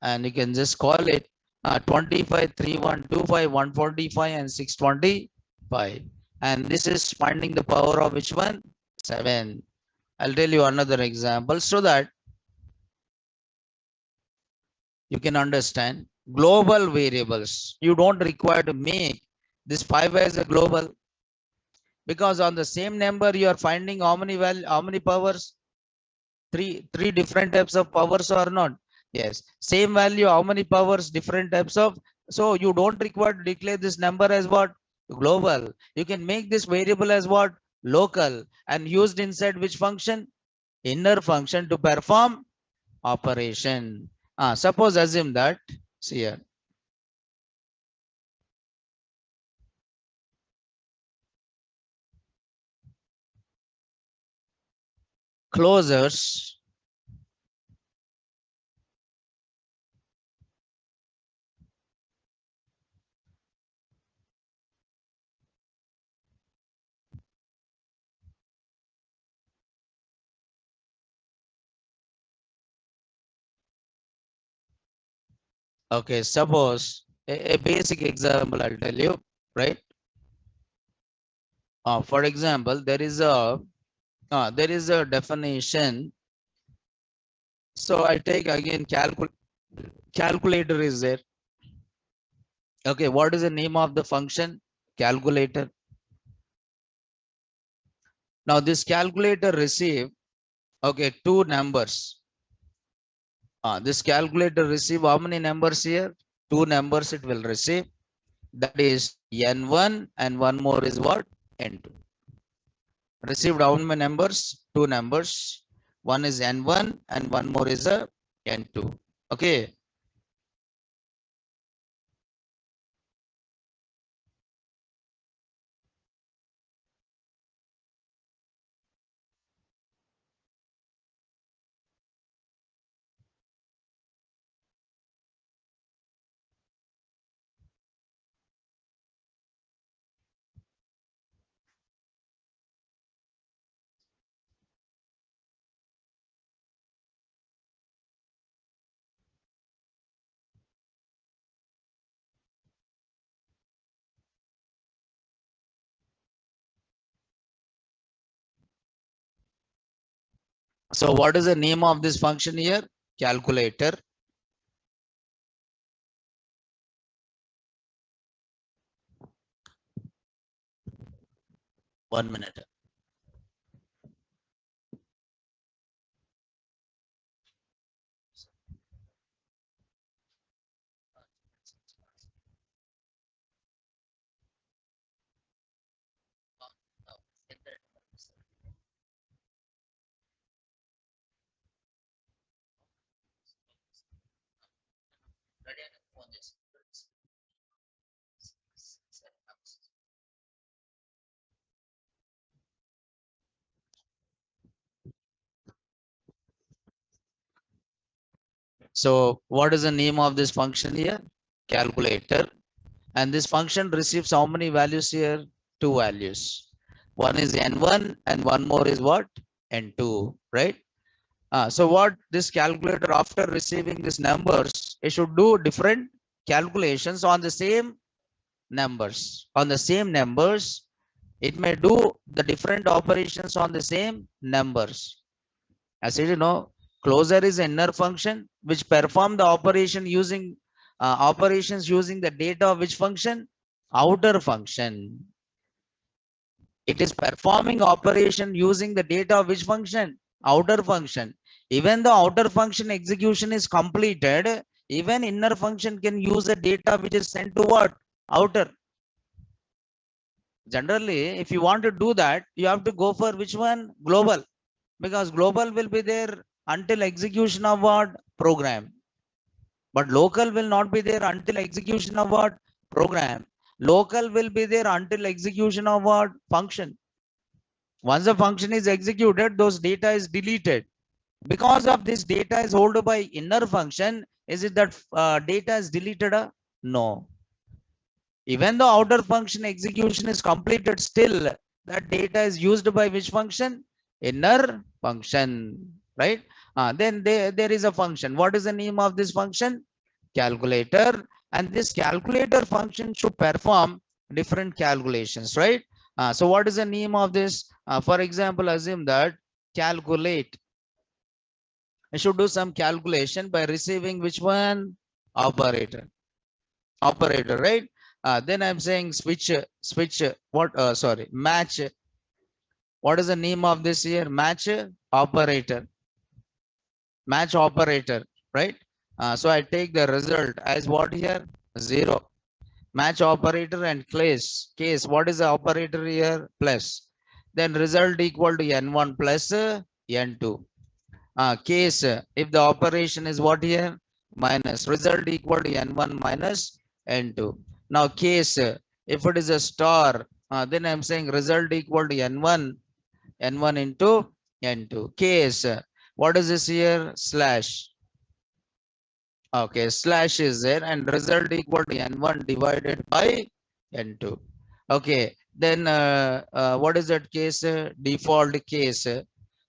and you can just call it 25, 3, 1, 2, 5, 145 and 625. And this is finding the power of which one? 7. I'll tell you another example so that you can understand global variables. You don't require to make this 5 as a global, because on the same number you are finding how many powers? Three different types of powers or not? Yes. Same value, how many powers? Different types of. So you don't require to declare this number as what? Global. You can make this variable as what? Local, and used inside which function? Inner function to perform operation. Suppose assume that, see here, closures okay, suppose a basic example I'll tell you, right? For example, there is a definition. So I take again calculator is there. Okay, what is the name of the function? Calculator. Now this calculator receive okay 2 numbers. This calculator receive how many numbers here? 2 numbers it will receive. That is n1 and one more is what? N2. Received how many numbers? 2 numbers. One is n1 and one more is a n2. Okay. So what is the name of this function here? Calculator. One minute. So what is the name of this function here? Calculator. And this function receives how many values here? Two values. One is n1 and one more is what? n2, right? So what this calculator, after receiving these numbers, it should do different calculations on the same numbers. On the same numbers, it may do the different operations on the same numbers. As you know, closure is inner function which perform the operation using operations using the data of which function? Outer function. It is performing operation using the data of which function? Outer function. Even the outer function execution is completed, even inner function can use the data which is sent to what? Outer. Generally, if you want to do that, you have to go for which one? Global. Because global will be there until execution of what? Program. But local will not be there until execution of what? Program. Local will be there until execution of what? Function. Once the function is executed, those data is deleted. Because of this data is held by inner function, is it that data is deleted? No. Even the outer function execution is completed, still that data is used by which function? Inner function, right? Then there is a function. What is the name of this function? Calculator. And this calculator function should perform different calculations, right? So what is the name of this? For example, assume that calculate. I should do some calculation by receiving which one? Operator. Operator, right? Then I'm saying switch, what? Sorry, match. What is the name of this here? Match operator. Match operator, right? So I take the result as what here? 0. Match operator and case. What is the operator here? Plus. Then result equal to n1 plus n2. Case, if the operation is what here? Minus. Result equal to n1 minus n2. Now case, if it is a star, then I'm saying result equal to n1 into n2. Case, what is this here? Slash. Okay, slash is there and result equal to n1 divided by n2. Okay, then what is that case? Default case.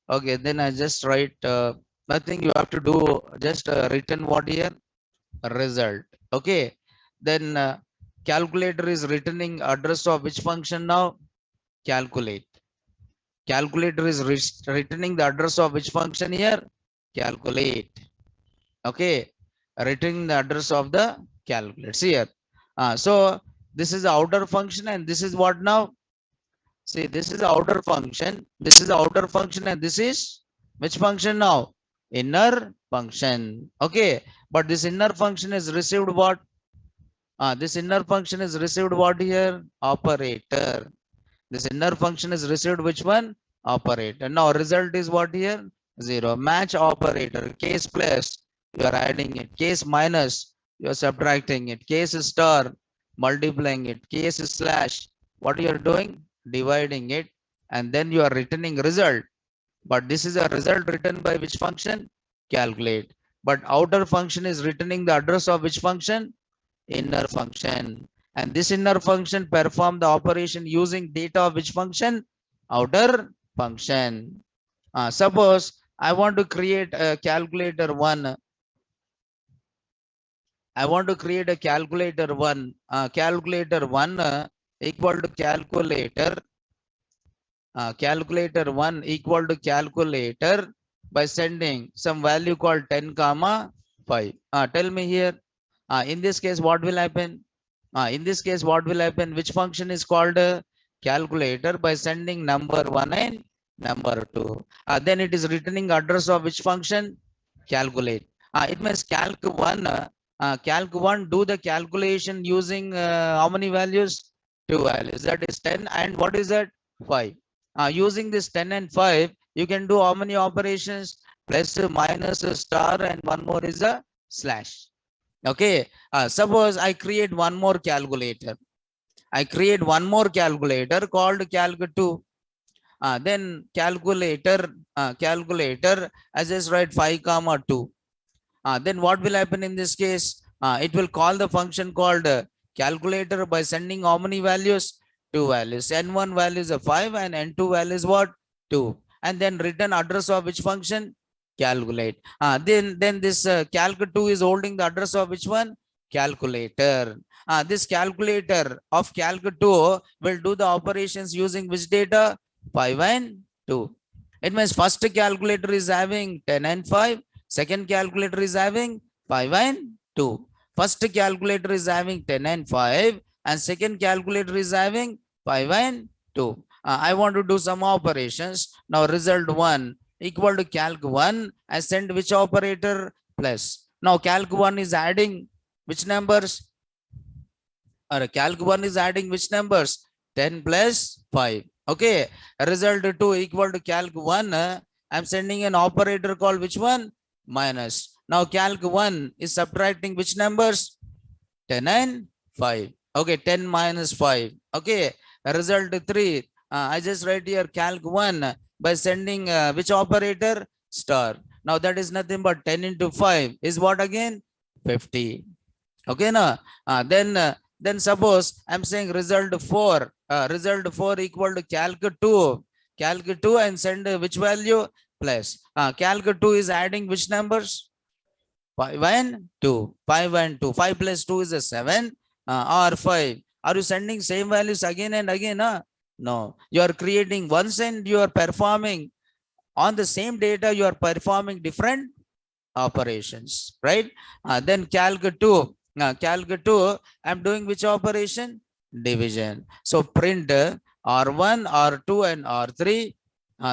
Okay, then I just write nothing you have to do, just written what here? Result. Okay, then calculator is returning address of which function now? Calculate. Calculator is returning the address of which function here? Calculate. Okay, returning the address of the calculate. See here. So this is the outer function and this is what now? See, this is the outer function. This is the outer function and this is which function now? Inner function. Okay, but this inner function is received what? This inner function is received what here? Operator. This inner function is received which one? Operator. Now result is what here? 0. Match operator. Case plus, you are adding it. Case minus, you are subtracting it. Case star, multiplying it. Case slash, what you are doing? Dividing it. And then you are returning result. But this is a result written by which function? Calculate. But outer function is returning the address of which function? Inner function. And this inner function perform the operation using data of which function? Outer function. Suppose I want to create a calculator 1. I want to create a calculator 1. Calculator 1 equal to calculator. Calculator 1 equal to calculator by sending some value called 10 comma 5. Tell me here, in this case what will happen? In this case what will happen? Which function is called calculator by sending number 1 and number 2? Then it is returning address of which function? Calculate. It means calc 1 do the calculation using how many values? 2 values, that is 10 and what is that? 5. Using this 10 and 5 you can do how many operations? Plus, minus, star, and one more is a slash. Okay, suppose I create one more calculator. I create one more calculator called calc2. Then calculator I just write 5 comma 2. Then what will happen in this case? It will call the function called calculator by sending how many values? 2 values. N1 value is a 5 and N2 value is what? 2. And then return address of which function? Calculate. Then this calc2 is holding the address of which one? Calculator. This calculator of calc2 will do the operations using which data? 5 and 2. It means first calculator is having 10 and 5. Second calculator is having 5 and 2. First calculator is having 10 and 5 and second calculator is having 5 and 2. I want to do some operations. Now result 1 equal to calc 1. I send which operator? Plus. Now calc 1 is adding which numbers? Or calc 1 is adding which numbers? 10 plus 5. Okay. Result 2 equal to calc 1. I'm sending an operator called which one? Minus. Now calc 1 is subtracting which numbers? 10 and 5. Okay, 10 minus 5. Okay, result 3. I just write here calc 1 by sending which operator? Star. Now that is nothing but 10 into 5 is what again? 50. Okay, now then suppose I'm saying result 4. Result 4 equal to calc 2. Calc 2 and send which value? Plus. Calc 2 is adding which numbers? 5 and 2. 5 and 2. 5 plus 2 is a 7 or 5. Are you sending same values again and again? No. You are creating once and you are performing on the same data. You are performing different operations, right? Then calc 2. Calc 2, I'm doing which operation? Division. So print R1, R2 and R3.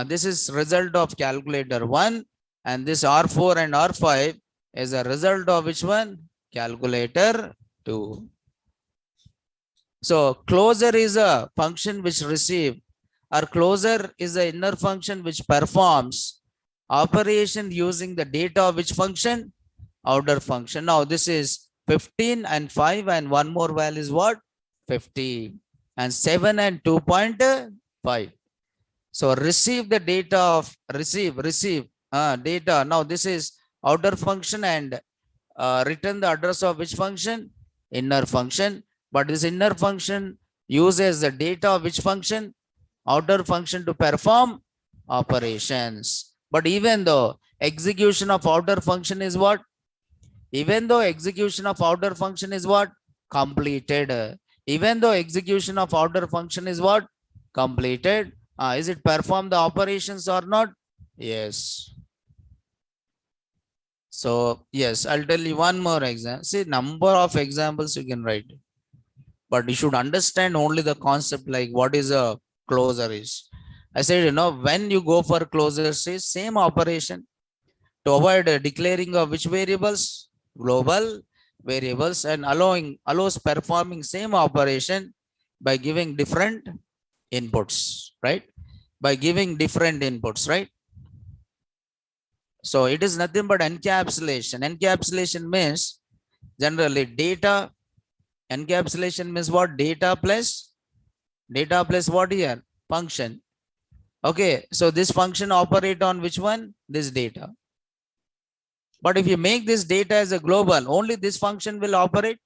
This is result of calculator 1 and this R4 and R5 is a result of which one? Calculator 2. So closer is a function which receive, or closer is the inner function which performs operation using the data of which function? Outer function. Now this is 15 and 5 and one more value is what? 50 and 7 and 2.5. So receive the data of receive data. Now this is outer function and return the address of which function? Inner function. But this inner function uses the data of which function? Outer function to perform operations. But even though execution of outer function is what? Even though execution of outer function is what? Completed. Even though execution of outer function is what? Completed. Is it perform the operations or not? Yes. So yes, I'll tell you one more example. See, number of examples you can write, but you should understand only the concept, like what is a closure is. I said, when you go for closure, say same operation to avoid declaring of which variables? Global variables, and allows performing same operation by giving different inputs, right? By giving different inputs, right? So it is nothing but encapsulation. Encapsulation means generally data. Encapsulation means what? Data plus what here? Function. Okay, so this function operate on which one? This data. But if you make this data as a global, only this function will operate.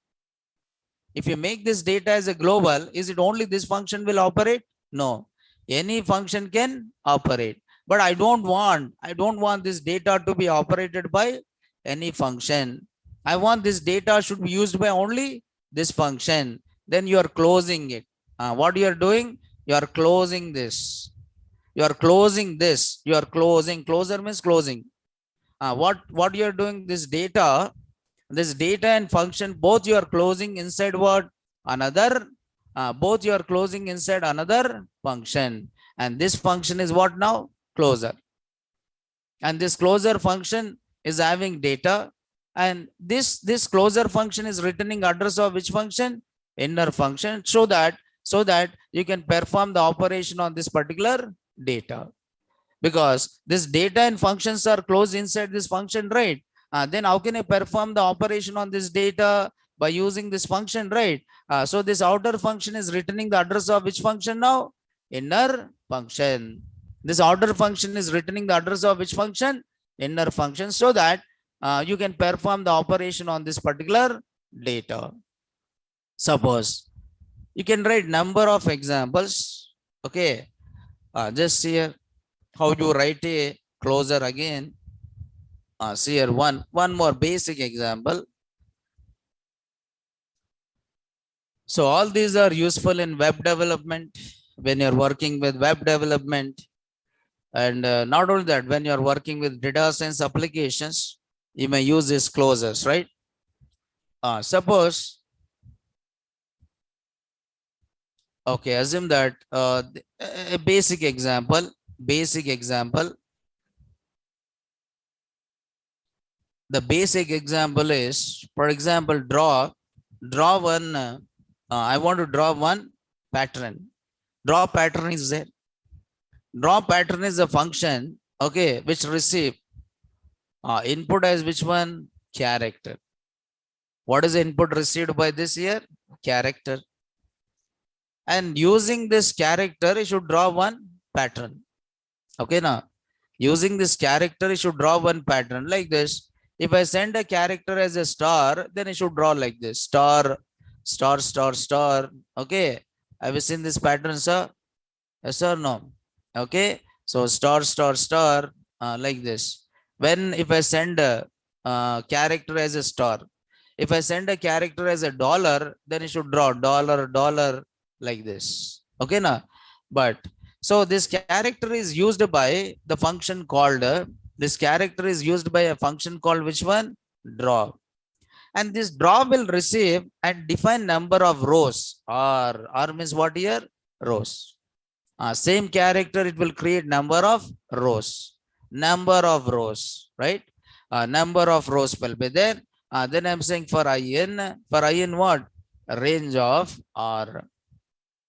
If you make this data as a global, is it only this function will operate? No, any function can operate. But I don't want this data to be operated by any function. I want this data should be used by only this function. Then you are closing it. What you are doing? You are closing this. You are closing this. You are closing. Closer means closing. What you are doing, this data and function, both you are closing inside what? Another, both you are closing inside another function. And this function is what now? Closer. And this closer function is having data. And this closer function is returning address of which function? Inner function, so that you can perform the operation on this particular data. Because this data and functions are closed inside this function, right? Then how can I perform the operation on this data? By using this function, right? So this outer function is returning the address of which function now? Inner function. This outer function is returning the address of which function? Inner function, so that you can perform the operation on this particular data. Suppose you can write number of examples. Okay, just here how you write a closer again. See here one more basic example. So all these are useful in web development when you're working with web development. And not only that, when you're working with data science applications, you may use these closures, right? Suppose, okay, assume that a basic example. The basic example is, for example, draw one. I want to draw one pattern. Draw pattern is there. Draw pattern is a function, okay, which receive input as which one? Character. What is the input received by this here? Character. And using this character, you should draw one pattern. Okay, now using this character, you should draw one pattern like this. If I send a character as a star, then I should draw like this: star, star, star, star. Okay, have you seen this pattern, sir? Yes or no? Okay, so star, star, star, like this. When if I send a character as a star, if I send a character as a dollar, then you should draw dollar, dollar, like this. Okay, now, but so this character is used by the function called this character is used by a function called which one? Draw. And this draw will receive and define number of rows. R means what here? Rows. Same character, it will create number of rows. Number of rows, right? Number of rows will be there. Then I'm saying for in what? Range of R.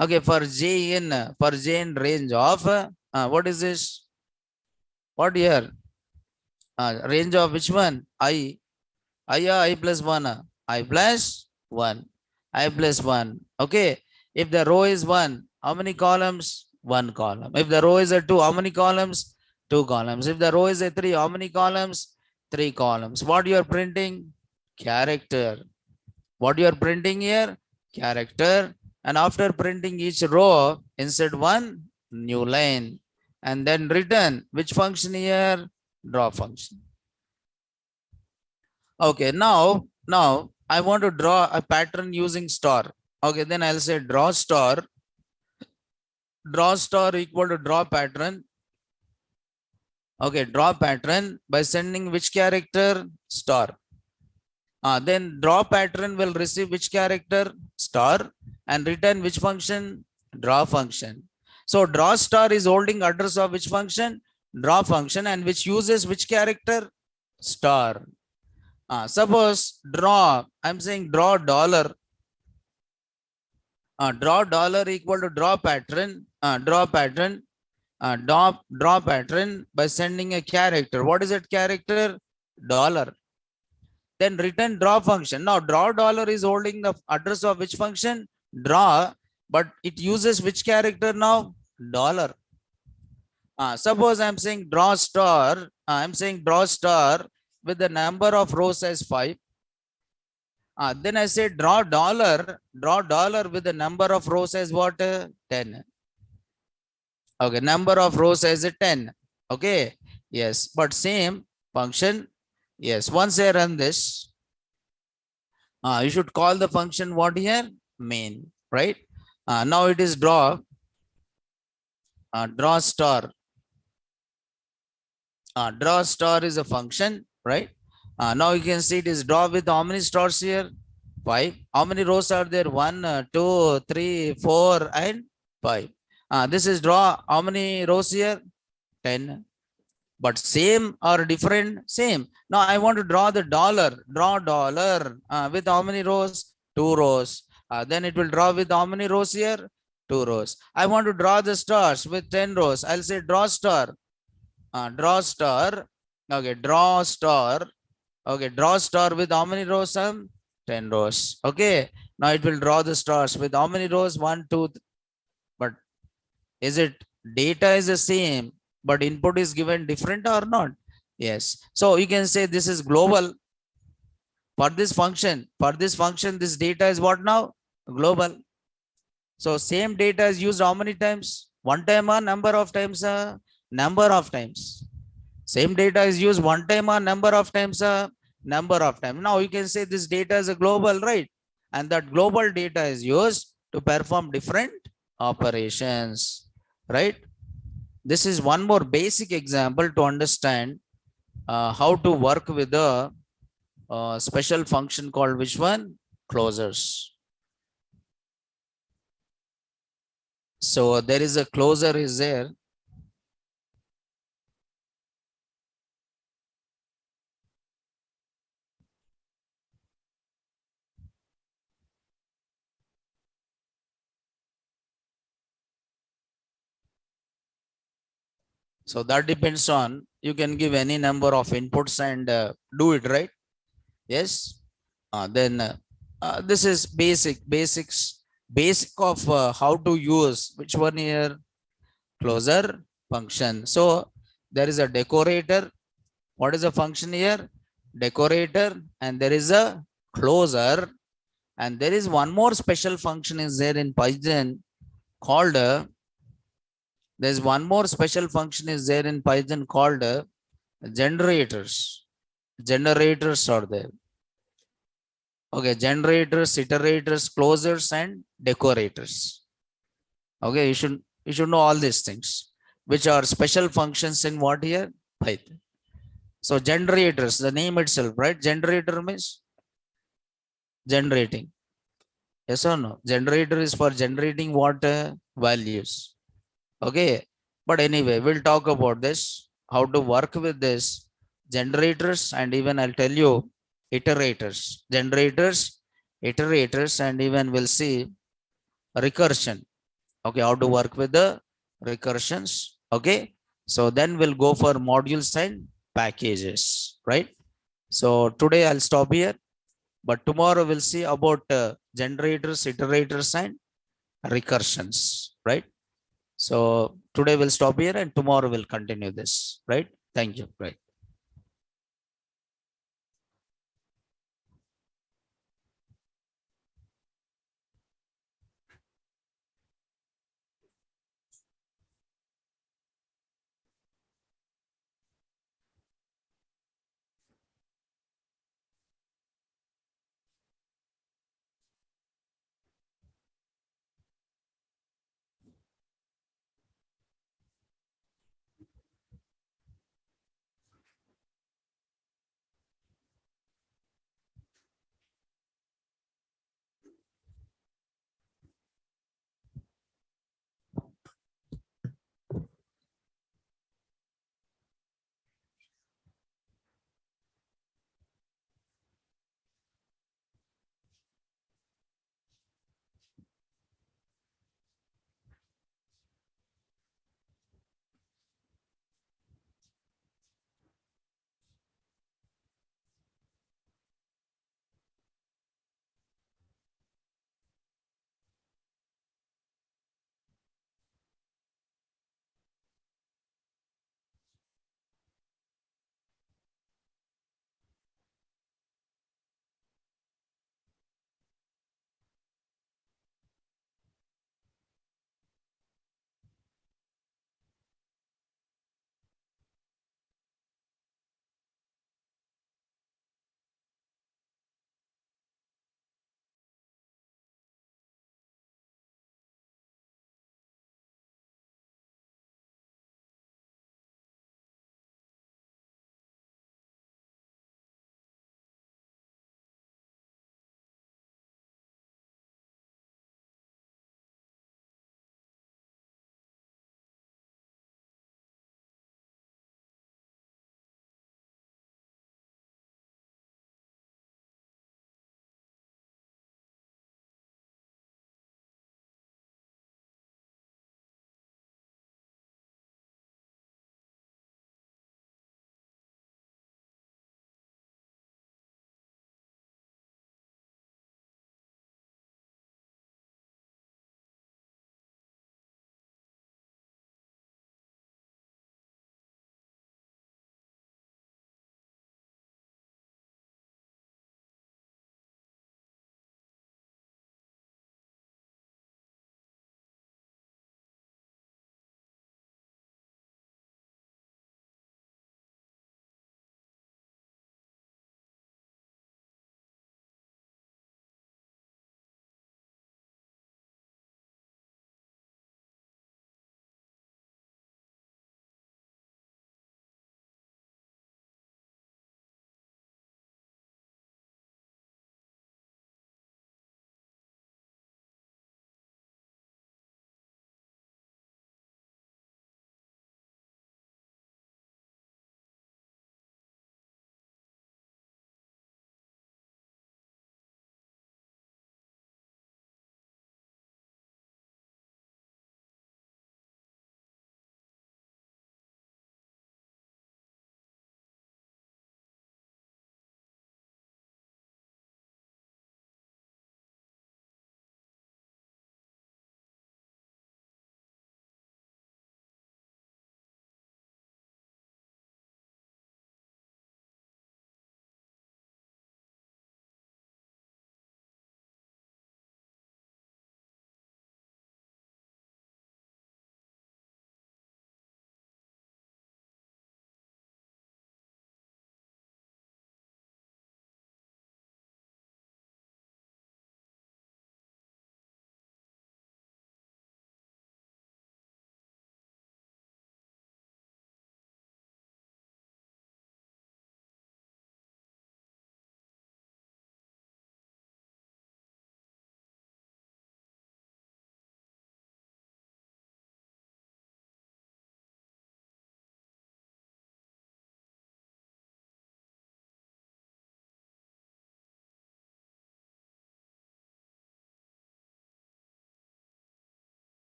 Okay, for j in range of what is this? What here? Range of which one? I plus 1. I plus 1. I plus 1. Okay. If the row is 1, how many columns? 1 column. If the row is a 2, how many columns? 2 columns. If the row is a 3, how many columns? 3 columns. What you are printing? Character. What you are printing here? Character. And after printing each row, insert one new line. And then return which function here? Draw function. Okay, now I want to draw a pattern using star. Okay, then I'll say draw star equal to draw pattern. Okay, draw pattern by sending which character? Star. Then draw pattern will receive which character? Star, and return which function? Draw function. So draw star is holding address of which function? Draw function, and which uses which character? Star. Suppose draw, I'm saying draw dollar. Draw dollar equal to draw pattern. Draw pattern by sending a character. What is that character? Dollar. Then return draw function. Now draw dollar is holding the address of which function? Draw, but it uses which character now? Dollar. Suppose I'm saying draw star. With the number of rows as 5. Then I say draw dollar with the number of rows as what? 10. Okay, number of rows as a 10. Okay, yes, but same function. Yes, once I run this, you should call the function what here? Main, right? Now it is draw star. Draw star is a function, right? Now you can see it is draw with how many stars here? 5. How many rows are there? 1, 2, 3, 4, and 5. This is draw how many rows here? 10. But same or different? Same. Now I want to draw the dollar. Draw dollar with how many rows? 2 rows. Then it will draw with how many rows here? 2 rows. I want to draw the stars with 10 rows. I'll say draw star. Draw star. Okay, draw star. Okay, draw star with how many rows? 10 rows. Okay, now it will draw the stars with how many rows? 1, 2. But is it data is the same, but input is given different or not? Yes. So you can say this is global for this function. For this function, this data is what now? Global. So same data is used how many times? One time or number of times? Number of times. Same data is used one time or number of times? Number of times. Now you can say this data is a global, right? And that global data is used to perform different operations, right? This is one more basic example to understand how to work with a special function called which one? Closures. So there is a closure is there. So that depends on, you can give any number of inputs and do it, right? Yes. Then this is basic of how to use which one here? Closure function. So there is a decorator. What is the function here? Decorator. And there is a closer. And there is one more special function is there in Python called there's one more special function is there in Python called generators. Generators are there. Okay, generators, iterators, closers, and decorators. Okay, you should know all these things, which are special functions in what here? Python. So generators, the name itself, right? Generator means generating. Yes or no? Generator is for generating what values. Okay. But anyway, we'll talk about this, how to work with this generators, and even I'll tell you iterators, generators, iterators, and even we'll see recursion. Okay. How to work with the recursions. Okay. So then we'll go for modules and packages, right? So today I'll stop here, but tomorrow we'll see about generators, iterators, and recursions, right? So today we'll stop here and tomorrow we'll continue this, right? Thank you. Right.